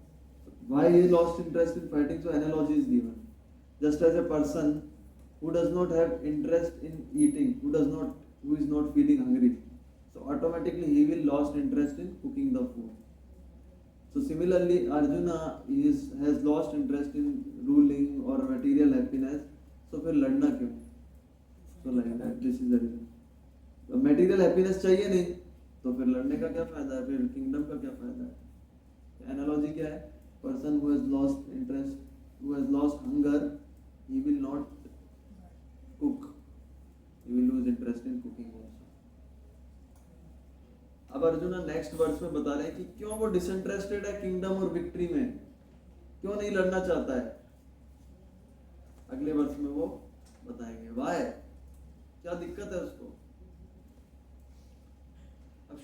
why he lost interest in fighting? So analogy is given. Just as a person who does not have interest in eating, who is not feeling hungry, so automatically he will lost interest in cooking the food. So similarly, Arjuna has lost interest in ruling or material happiness. So फिर लड़ना क्यों? So like that, this is the reason. तो material happiness चाहिए नहीं, तो फिर लड़ने का क्या फायदा है? फिर kingdom का क्या फायदा है? Analogy क्या है? Person who has lost interest, who has lost hunger, he will not cook. He will lose interest in cooking also. अब अर्जुना नेक्स्ट वर्स में बता रहे हैं कि क्यों वो डिसइंटरेस्टेड है किंगडम और विक्ट्री में, क्यों नहीं लड़ना चाहता है। अगले वर्स में वो बताएंगे वाई, क्या दिक्कत है उसको। अब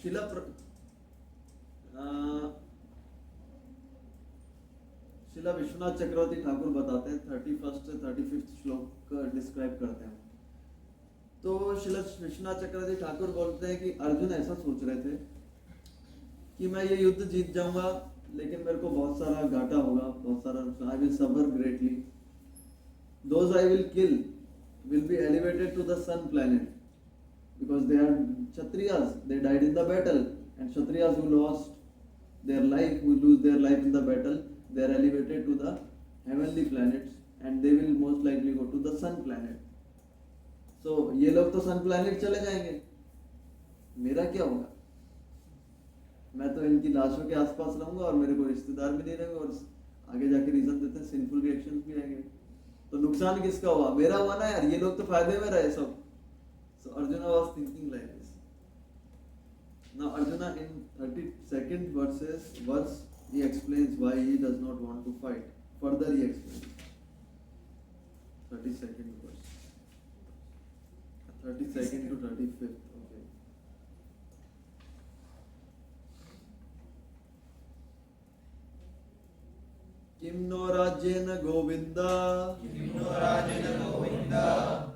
शिला विश्वनाथ चक्रवर्ती ठाकुर बताते हैं 31 से 35 श्लोक डिस्क्राइब करते हैं। तो शिला विश्वनाथ चक्रवर्ती ठाकुर बोलते हैं कि अर्जुन ऐसा सोच रहे थे कि मैं ये युद्ध जीत जाऊंगा, लेकिन मेरे को बहुत सारा घाटा होगा, बहुत सारा नुकसान, I will suffer greatly. Those I will kill will be elevated to the sun planet because they are Kshatriyas, they died in the battle, and Kshatriyas who lost their life, who lose their life in the battle, they are elevated to the heavenly planets and they will most likely go to the sun planet. So ये लोग तो सन planet चले जाएंगे, मेरा क्या होगा? मैं तो इनकी लाशों के आसपास रहूंगा और मेरे को रिश्तेदार भी नहीं रहेंगे और आगे जाके रीजन देते हैं सिंफुल रिएक्शंस भी आएंगे, तो नुकसान किसका हुआ? मेरा हुआ ना यार, ये लोग तो फायदे में रहे सब। So Arjuna was thinking like this. Now Arjuna in 32nd verse he explains why he does not want to fight. Further he explains. 32nd verse. 32nd to 35th. Okay. किम नो राज्येन गोविंदा,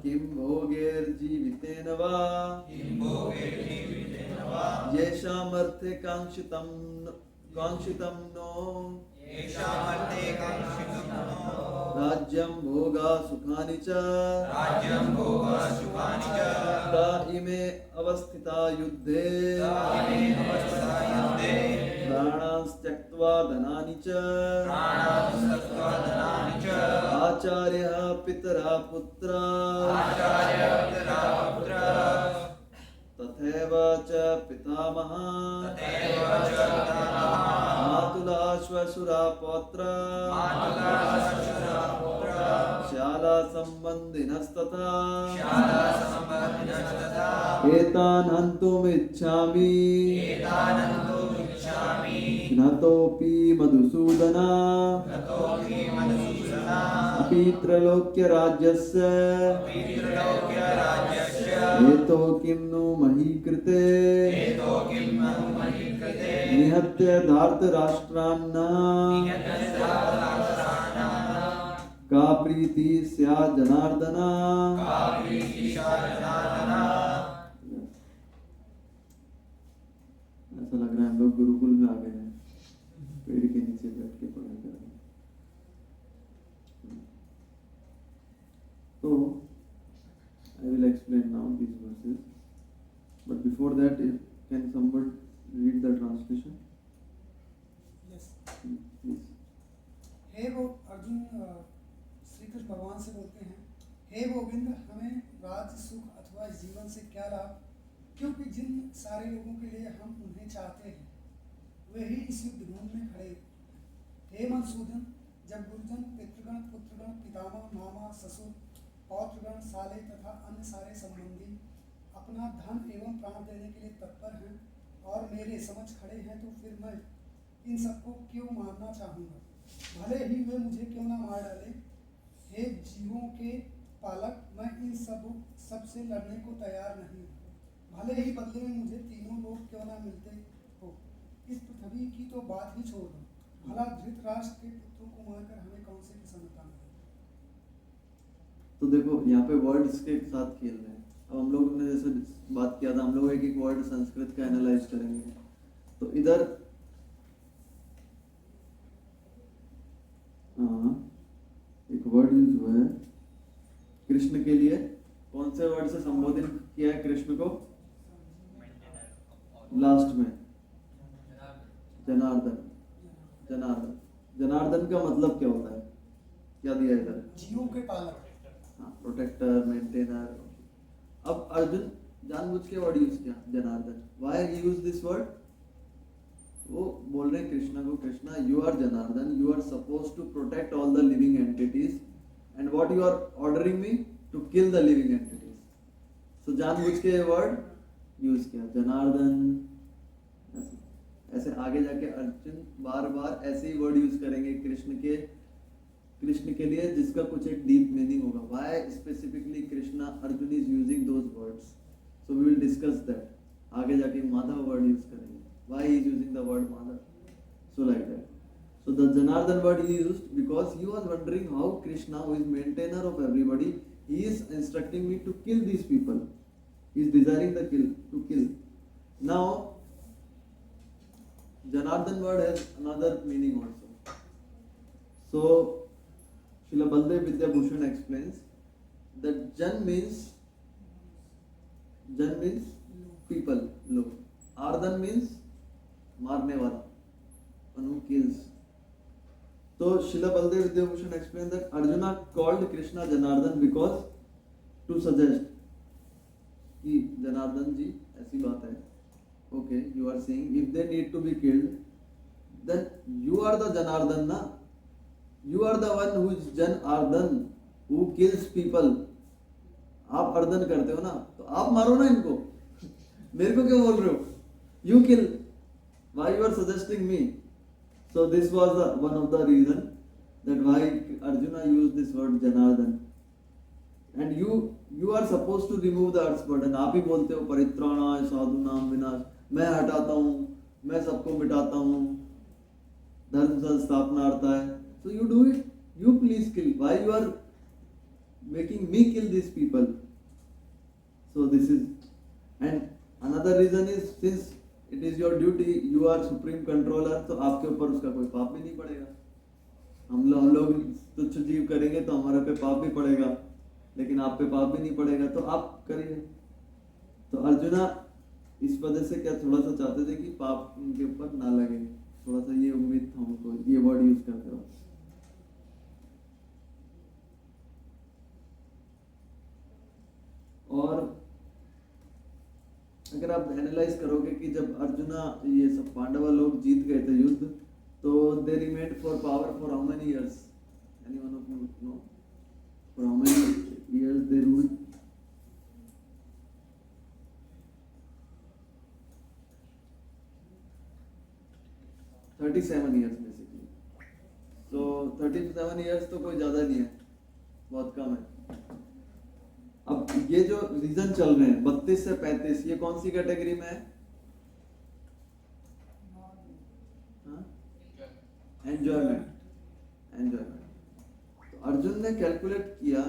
किम भोगैर्जीवितेन वा, येषामर्थे कांक्षितं नो राज्यं भोगा सुखानि च ता इमे अवस्थिता युद्धे प्राणांस् त्यक्त्वा धनानि च आचार्यः पितरः पुत्रा तथैव च पितामहः मातुला श्वशुरा पौत्रा श्याला संबंधिनस्तथा एतान् हन्तुमिच्छामि घ्नतोऽपि मधुसूदना अपि त्रैलोक्यराज्यस्य हेतो किं नु मही कृते निहत्य धार्तराष्ट्रान्नः का प्रीति स्यात् Janardan. explain now these verses. But before that, can someone read the translation? Yes Please. हे वो अर्जुन श्री कृष्ण भगवान से बोलते हैं, हे गोविंद, हमें राज्य सुख अथवा जीवन से क्या लाभ, क्योंकि जिन सारे लोगों के लिए हम उन्हें चाहते हैं वे ही इस युद्ध भूमि में खड़े हैं। हे मधुसूदन, जब गुरुजन, पितृगण, पुत्रगण, पितामह, मामा, ससुर, पौत्रगण, साले तथा अन्य सारे संबंधी अपना धन एवं प्राण देने के लिए तत्पर हैं और मेरे समझ खड़े हैं, तो फिर मैं इन सबको क्यों मारना चाहूँगा, भले ही वे मुझे क्यों ना मार डाले। हे जीवों के पालक, मैं इन सब से लड़ने को तैयार नहीं हूँ, भले ही बदले में मुझे तीनों लोग क्यों ना मिलते हो। इस पृथ्वी की तो बात ही छोड़ दो, भला धृतराष्ट्र के पुत्रों को मारकर हमें कौन सी प्रसन्नता मिलेगी। तो देखो यहाँ पे वर्ड्स के साथ खेल रहे हैं। अब हम लोग ने जैसे बात किया था, हम लोग एक एक वर्ड संस्कृत का एनालाइज करेंगे। तो इधर एक वर्ड यूज हुआ है कृष्ण के लिए। कौन से वर्ड से संबोधित किया है कृष्ण को? लास्ट में जनार्दन। जनार्दन, जनार्दन का मतलब क्या होता है? क्या दिया है इधर? जीवों के पालक। हाँ, प्रोटेक्टर, मेंटेनर। अब अर्जुन जानबूझ के वर्ड यूज किया Janardan. Why he use this word? वो बोल रहे हैं कृष्णा को, Krishna you are Janardan, you are suppose to protect all the living entities, and what you are ordering me to kill the living entities. So जानबूझ के वर्ड यूज किया जनार्दन। ऐसे आगे जाके अर्जुन बार बार ऐसे ही वर्ड यूज करेंगे कृष्ण के लिए, जिसका कुछ एक डीप मीनिंग होगा। Why specifically Krishna Arjun is using those words, so we will discuss that. आगे जाके माधव वर्ड यूज करेंगे, why he is using the word Madhav, so like that. So the Janardan word he used because he was wondering how Krishna, who is maintainer of everybody, he is instructing me to kill these people. He is desiring the to kill. Now, Janardan word has another meaning also. So, Srila Baldev Vidyabhushan explains that Jan means people, log. Ardan means मारने वाला, one who kills. So Srila Baldev Vidyabhushan explained that Arjuna called Krishna Janardan because to suggest कि जनार्दन जी ऐसी बात है, okay, you are saying if they need to be killed, then you are the Janardan na, you are the one who is Janardan, who kills people. आप earthen करते हो ना, तो आप मारो ना इनको, मेरे को क्यों बोल रहे हो? You kill. Why you are suggesting me? So this was one of the reason that why Arjuna used this word Janardan. And you are supposed to remove the earth's burden. आप ही बोलते हो परित्राणाय साधूनां विनाश, मैं हटाता हूँ, मैं सबको मिटाता हूँ, धर्म संस्थापनार्थाय. So you do it. You please kill. Why you are making me kill these people? So this is, and another reason is since it is your duty, you are supreme controller, तो आपके ऊपर उसका कोई पाप भी नहीं पड़ेगा. हम लोग तुच्छ जीव करेंगे तो हमारे पे पाप भी पड़ेगा, लेकिन आप पे पाप भी नहीं पड़ेगा, तो आप करिए. तो अर्जुना इस वजह से क्या थोड़ा सा चाहते थे कि पाप उनके ऊपर ना लगे, थोड़ा सा ये उम्मीद था उनको, ये वर्ड यूज करते हो. और अगर आप एनालाइज करोगे कि जब अर्जुना ये सब पांडवा लोग जीत गए थे युद्ध, तो they remained for power for how many years? Anyone of you know for how many years they ruled? 37 years basically. So 37 years तो कोई ज्यादा नहीं है, बहुत कम है. अब ये जो रीजन चल रहे हैं 32 से 35, ये कौन सी कैटेगरी में है? एंजॉयमेंट. तो अर्जुन ने कैलकुलेट किया,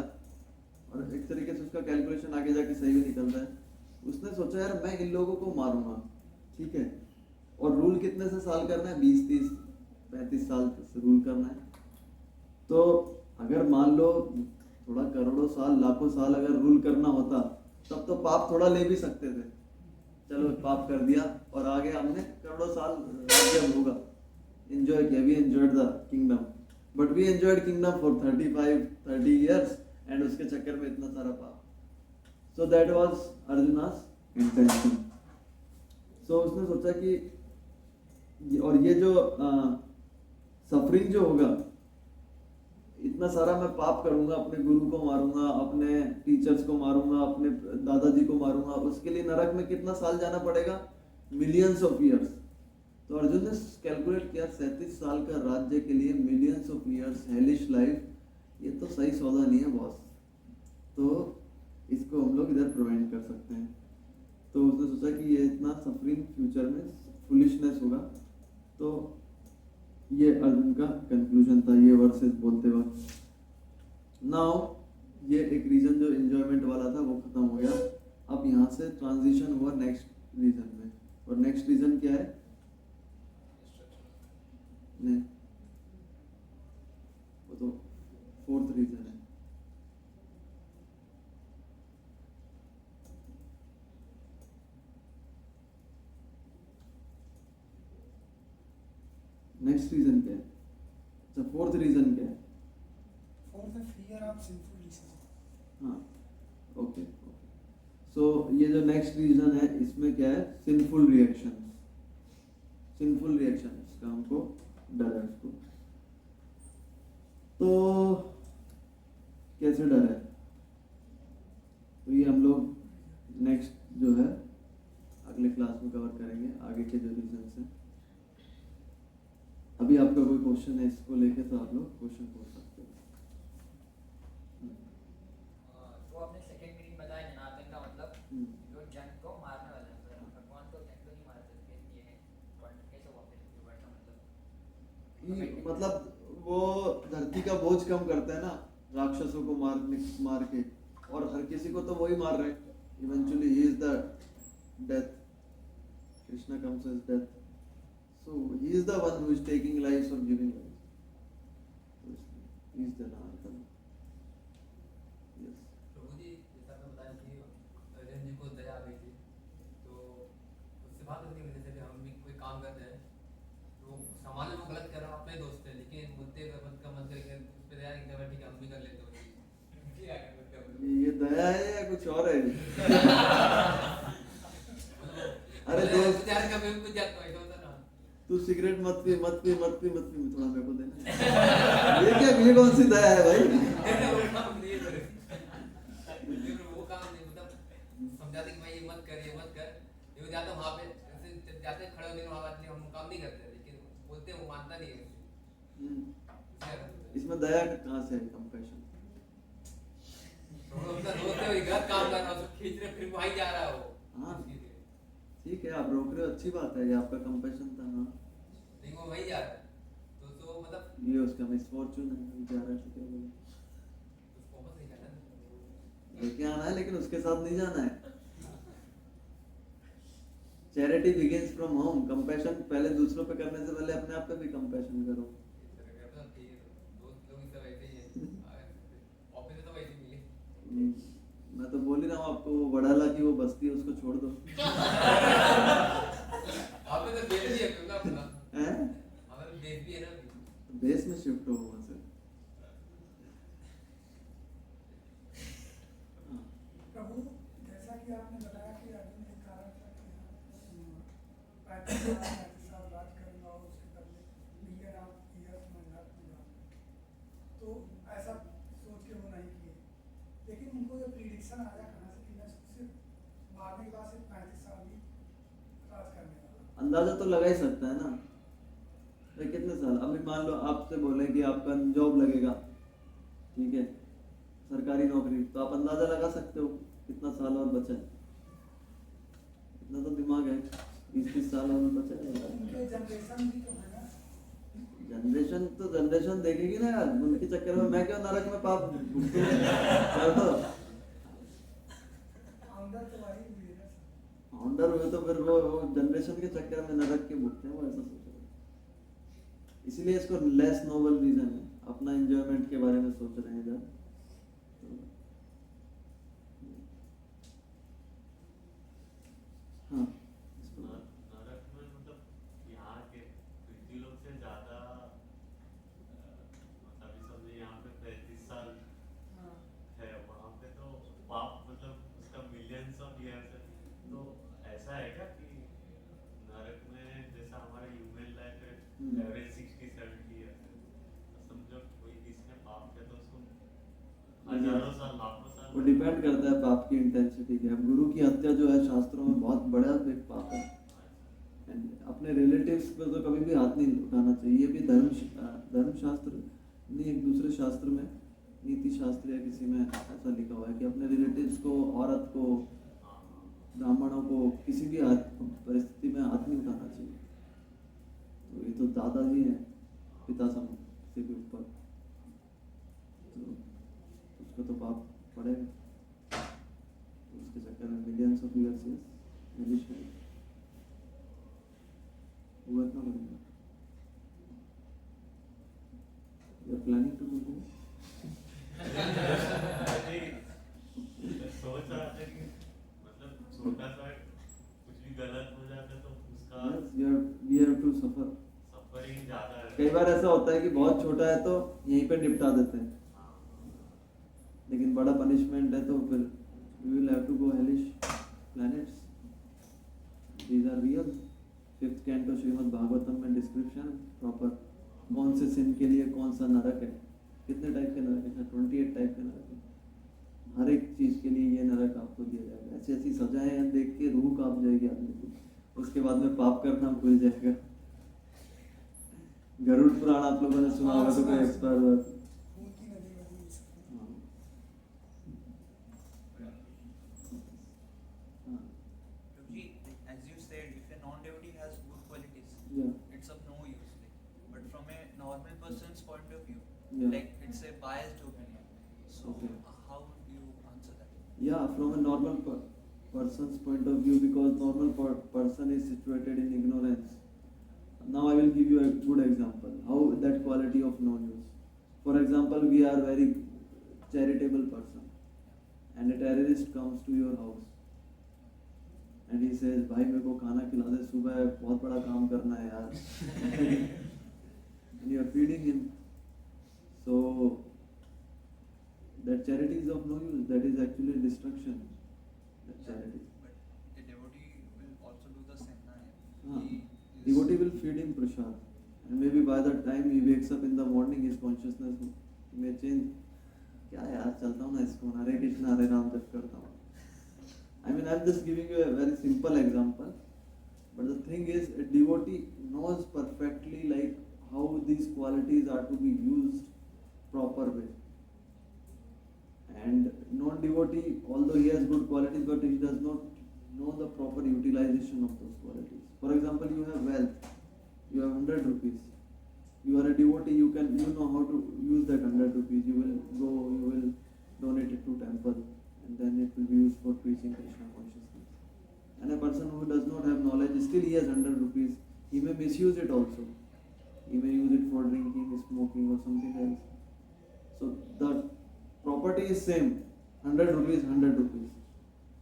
और एक तरीके से उसका कैलकुलेशन आगे जाके सही भी निकलता है. उसने सोचा यार मैं इन लोगों को मारूंगा, ठीक है, और रूल कितने से साल करना है? 20, 30, 35 साल से रूल करना है. तो अगर मान लो थोड़ा करोड़ों साल, लाखों साल अगर रूल करना होता, तब तो पाप थोड़ा ले भी सकते थे, चलो पाप कर दिया और आगे हमने करोड़ों साल राज्य होगा, एंजॉय किया, we enjoyed the kingdom, but we enjoyed kingdom for 30 years and उसके चक्कर में इतना सारा पाप. So that was Arjuna's intention. So उसने सोचा कि और ये जो सफरिंग जो होगा, इतना सारा मैं पाप करूंगा, अपने गुरु को मारूंगा, अपने टीचर्स को मारूंगा, अपने दादाजी को मारूंगा, उसके लिए नरक में कितना साल जाना पड़ेगा? Millions of years. तो अर्जुन ने कैलकुलेट किया 37 साल का राज्य के लिए millions of years hellish life, ये तो सही सौदा नहीं है बॉस, तो इसको हम लोग इधर प्रिवेंट कर सकते हैं. तो उसने सोचा कि ये इतना सफरिंग फ्यूचर में फुलिशनेस होगा. तो ये अर्जुन का कंक्लूजन था ये वर्सेस बोलते वक्त. नाउ ये एक रीजन जो एंजॉयमेंट वाला था वो खत्म हो गया. अब यहाँ से ट्रांजिशन हुआ नेक्स्ट रीजन में, और नेक्स्ट रीजन क्या है? नहीं, वो तो फोर्थ रीजन है. नेक्स्ट रीजन क्या है? अच्छा, फोर्थ रीजन क्या है? फोर्थ है फियर ऑफ सिंफुल डिसीजन. हाँ, ओके ओके. सो ये जो नेक्स्ट रीजन है इसमें क्या है? Sinful reactions. सिंफुल रिएक्शंस का हमको डर है उसको. तो कैसे डर है? तो ये हम लोग नेक्स्ट जो है अगले क्लास में कवर करेंगे, आगे के जो रीजंस हैं. अभी आपका कोई क्वेश्चन है इसको लेके तो आप लोग क्वेश्चन पूछ सकते हो. तो आपने सेकंड मीनिंग बताया जनार्दन का मतलब जो जन को मारने वाला है, मतलब भगवान को जन को नहीं मार सकते, ये है कैसे हुआ फिर ये वर्ड का मतलब? मतलब वो धरती का बोझ कम करता है ना, राक्षसों को मार के, और हर किसी को तो वही मार रहे हैं. Eventually he is the death. Krishna comes as death. So he is the one who is taking lives or giving lives. So he is the Narayana. Yes. प्रभु जी जैसा आपने बताया कि अर्जुन जी को दया आ गई थी, तो उससे बात करने की वजह से हम भी कोई काम करते हैं तो समाज में वो गलत कर रहा है, अपने दोस्त है, लेकिन मुद्दे का मत करके उस पर दया नहीं करना, ठीक है हम भी कर लेते हो. ये दया है या कुछ और है? अरे दोस्त, प्यार का भी कुछ जाता है होता ना. तू सिगरेट मत पी मत पी मत पी मत पी, थोड़ा मेरे को देना. ये क्या, ये कौन सी दया है भाई? वो काम नहीं मतलब समझाते कि भाई ये मत कर, ये मत कर. ये जाता वहाँ पे ऐसे जाते खड़े होने वहाँ बात नहीं, हम काम नहीं करते, लेकिन बोलते हैं वो मानता नहीं है. इसमें दया कहाँ से है? कंपैशन. उसका दोस्त है, वो गलत काम कर रहा है, उसको खींच रहे, फिर वहीं जा रहा है वो. हाँ ठीक है, आप रोक रहे हो, अच्छी बात है, ये आपका कंपैशन था. हाँ लेकिन वो वहीं जा रहा है, तो मतलब ये उसका मिसफॉर्चून है, वो जा रहा है तो क्या बोले. उसको वापस नहीं जाना है. लेके आना है लेकिन उसके साथ नहीं जाना है. Charity begins from home. Compassion पहले दूसरों पे करने से पहले अपने आप पे भी कंपैशन करो. दोस्त लोग सब ऐसे ही है, ऑफिस में सब ऐसे ही मिले. मैं तो बोल ही रहा हूँ आपको, वो वडाला की वो बस्ती है उसको छोड़ दो. आपने तो बेच दिया क्यों ना अपना? हैं? हमारे बेच भी है ना. बेस में शिफ्ट हो वहाँ से. प्रभु जैसा कि आपने बताया कि अर्जुन एक कारण था कि 35 साल राज करूंगा और उसके बदले मिलियन ऑफ ईयर्स में नरक में जाऊंगा, तो ऐसा सोच के वो नहीं किए. लेकिन उनको ये प्रिडिक्शन आया कहाँ से कि मैं सिर्फ मारने के बाद सिर्फ 35 साल ही राज करने वाला. अंदाजा तो लगा ही सकता है ना. भाई कितने साल, अभी मान लो आपसे बोले कि आपका जॉब लगेगा, ठीक है, सरकारी नौकरी, तो आप अंदाजा लगा सकते हो कितना साल और बचा है. इतना तो दिमाग है, 20-30 साल और बचा है. उनके जनरेशन भी तो है ना. जनरेशन तो जनरेशन देखेगी ना यार, उनके चक्कर में मैं क्यों नरक में पाप कर दो. अंदर तो वही हुई है ना. फाउंडर हुए तो फिर वो जनरेशन के चक्कर में नरक के भुगते हैं, वो ऐसा सोच रहे हैं. इसलिए इसको लेस नोबल रीजन है, अपना एंजॉयमेंट के बारे में सोच रहे हैं इधर. ऐसा है क्या कि नरक में जैसा हमारा ह्यूमन लाइफ है हम्म। एवरेज 60-70 ईयर्स है, तो समझो कोई किसने पाप किया तो उसको हजारों साल लाखों साल वो डिपेंड करता है पाप की इंटेंसिटी क्या है। अब गुरु की हत्या जो है शास्त्रों में बहुत बड़ा एक पाप है। And अपने रिलेटिव्स पे तो कभी भी हाथ नहीं उठाना चाहिए। ये भी धर्मशास्त्र नहीं, एक दूसरे शास्त्र में, नीति शास्त्र या किसी में ऐसा लिखा हुआ है कि अपने रिलेटिव्स को, औरत को, ब्राह्मणों को किसी भी परिस्थिति में हाथ नहीं उठाना चाहिए। तो ये तो दादाजी हैं, पिता सम किसी के ऊपर, तो उसको तो पाप पड़ेगा। तो उसके चक्कर में मिलियंस ऑफ ईयर्स मिलिश हुआ था बनेगा। You are planning to do this? सोच रहा था कि मतलब छोटा सा कुछ भी गलत हो जाता तो उसका Yes, we have to suffer. Suffering ज्यादा है। कई बार ऐसा होता है कि बहुत छोटा है तो यहीं पे निपटा देते हैं, लेकिन बड़ा पनिशमेंट है तो फिर we will have to go hellish planets. These are real. 5th canto Shrimad Bhagavatam में डिस्क्रिप्शन प्रॉपर कौन से सिन के लिए कौन सा नरक है, कितने टाइप के नरक है, 28 टाइप के नरक है। हर एक चीज के लिए ये नरक आपको दिया जाएगा। ऐसी ऐसी सजाएं हैं, देख के रूह कांप जाएगी आदमी की। उसके बाद में पाप करना भूल जाएगा। गरुड़ पुराण आप लोगों ने सुना होगा, तो कोई एक्सपायर हुआ था। खून की नदी में भी हाँ। हाँ। Because as you said, if a non-devotee has good qualities, Yeah. it's of no use. But from a normal person's point of view, Yeah. like it's a biased opinion. So Okay. how would you answer that? Yeah, from a normal person's point of view, because normal person is situated in ignorance. Now I will give you a good example how that quality of non-use. For example, we are very charitable person, and a terrorist comes to your house, and he says, "भाई मेरे को खाना खिला दे, सुबह बहुत बड़ा काम करना है यार." And you are feeding him. So that charity is of no use. That is actually destruction. That charity. But a devotee will also do the same. हाँ. He is- Devotee will feed him prasad, and maybe by the time he wakes up in the morning, his consciousness may change. क्या यार चलता हूँ ना इसको, हरे कृष्णा हरे राम जप करता हूँ. I mean, I'm just giving you a very simple example, but the thing is, a devotee knows perfectly like how these qualities are to be used proper way. And non-devotee, although he has good qualities, but he does not know the proper utilization of those qualities. For example, you have wealth, you have 100 rupees. You are a devotee, you know how to use that 100 rupees. You will go, you will donate it to temple, and then it will be used for preaching Krishna consciousness. And a person who does not have knowledge, still he has 100 rupees, he may misuse it also. He may use it for drinking, smoking, or something else. So the property is same, 100 rupees, 100 rupees.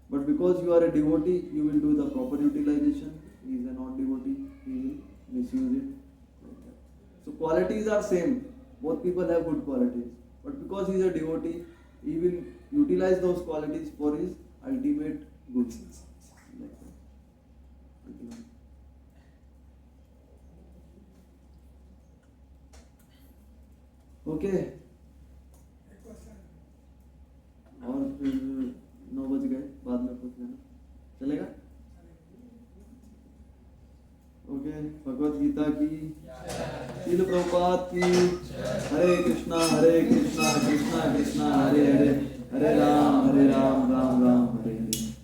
But because you are a devotee, you will do the proper utilization. He is a non-devotee, he will misuse it like that. So qualities are same. Both people have good qualities. But because he is a devotee, he will utilize those qualities for his ultimate good. Like that. Ultimate. Okay. एक question और फिर 9 बज गए, बाद में पूछ लेना, चलेगा? ओके, भगवत गीता की, शील प्रभुपाद की, हरे कृष्णा कृष्णा कृष्णा हरे हरे, हरे राम राम राम हरे हरे।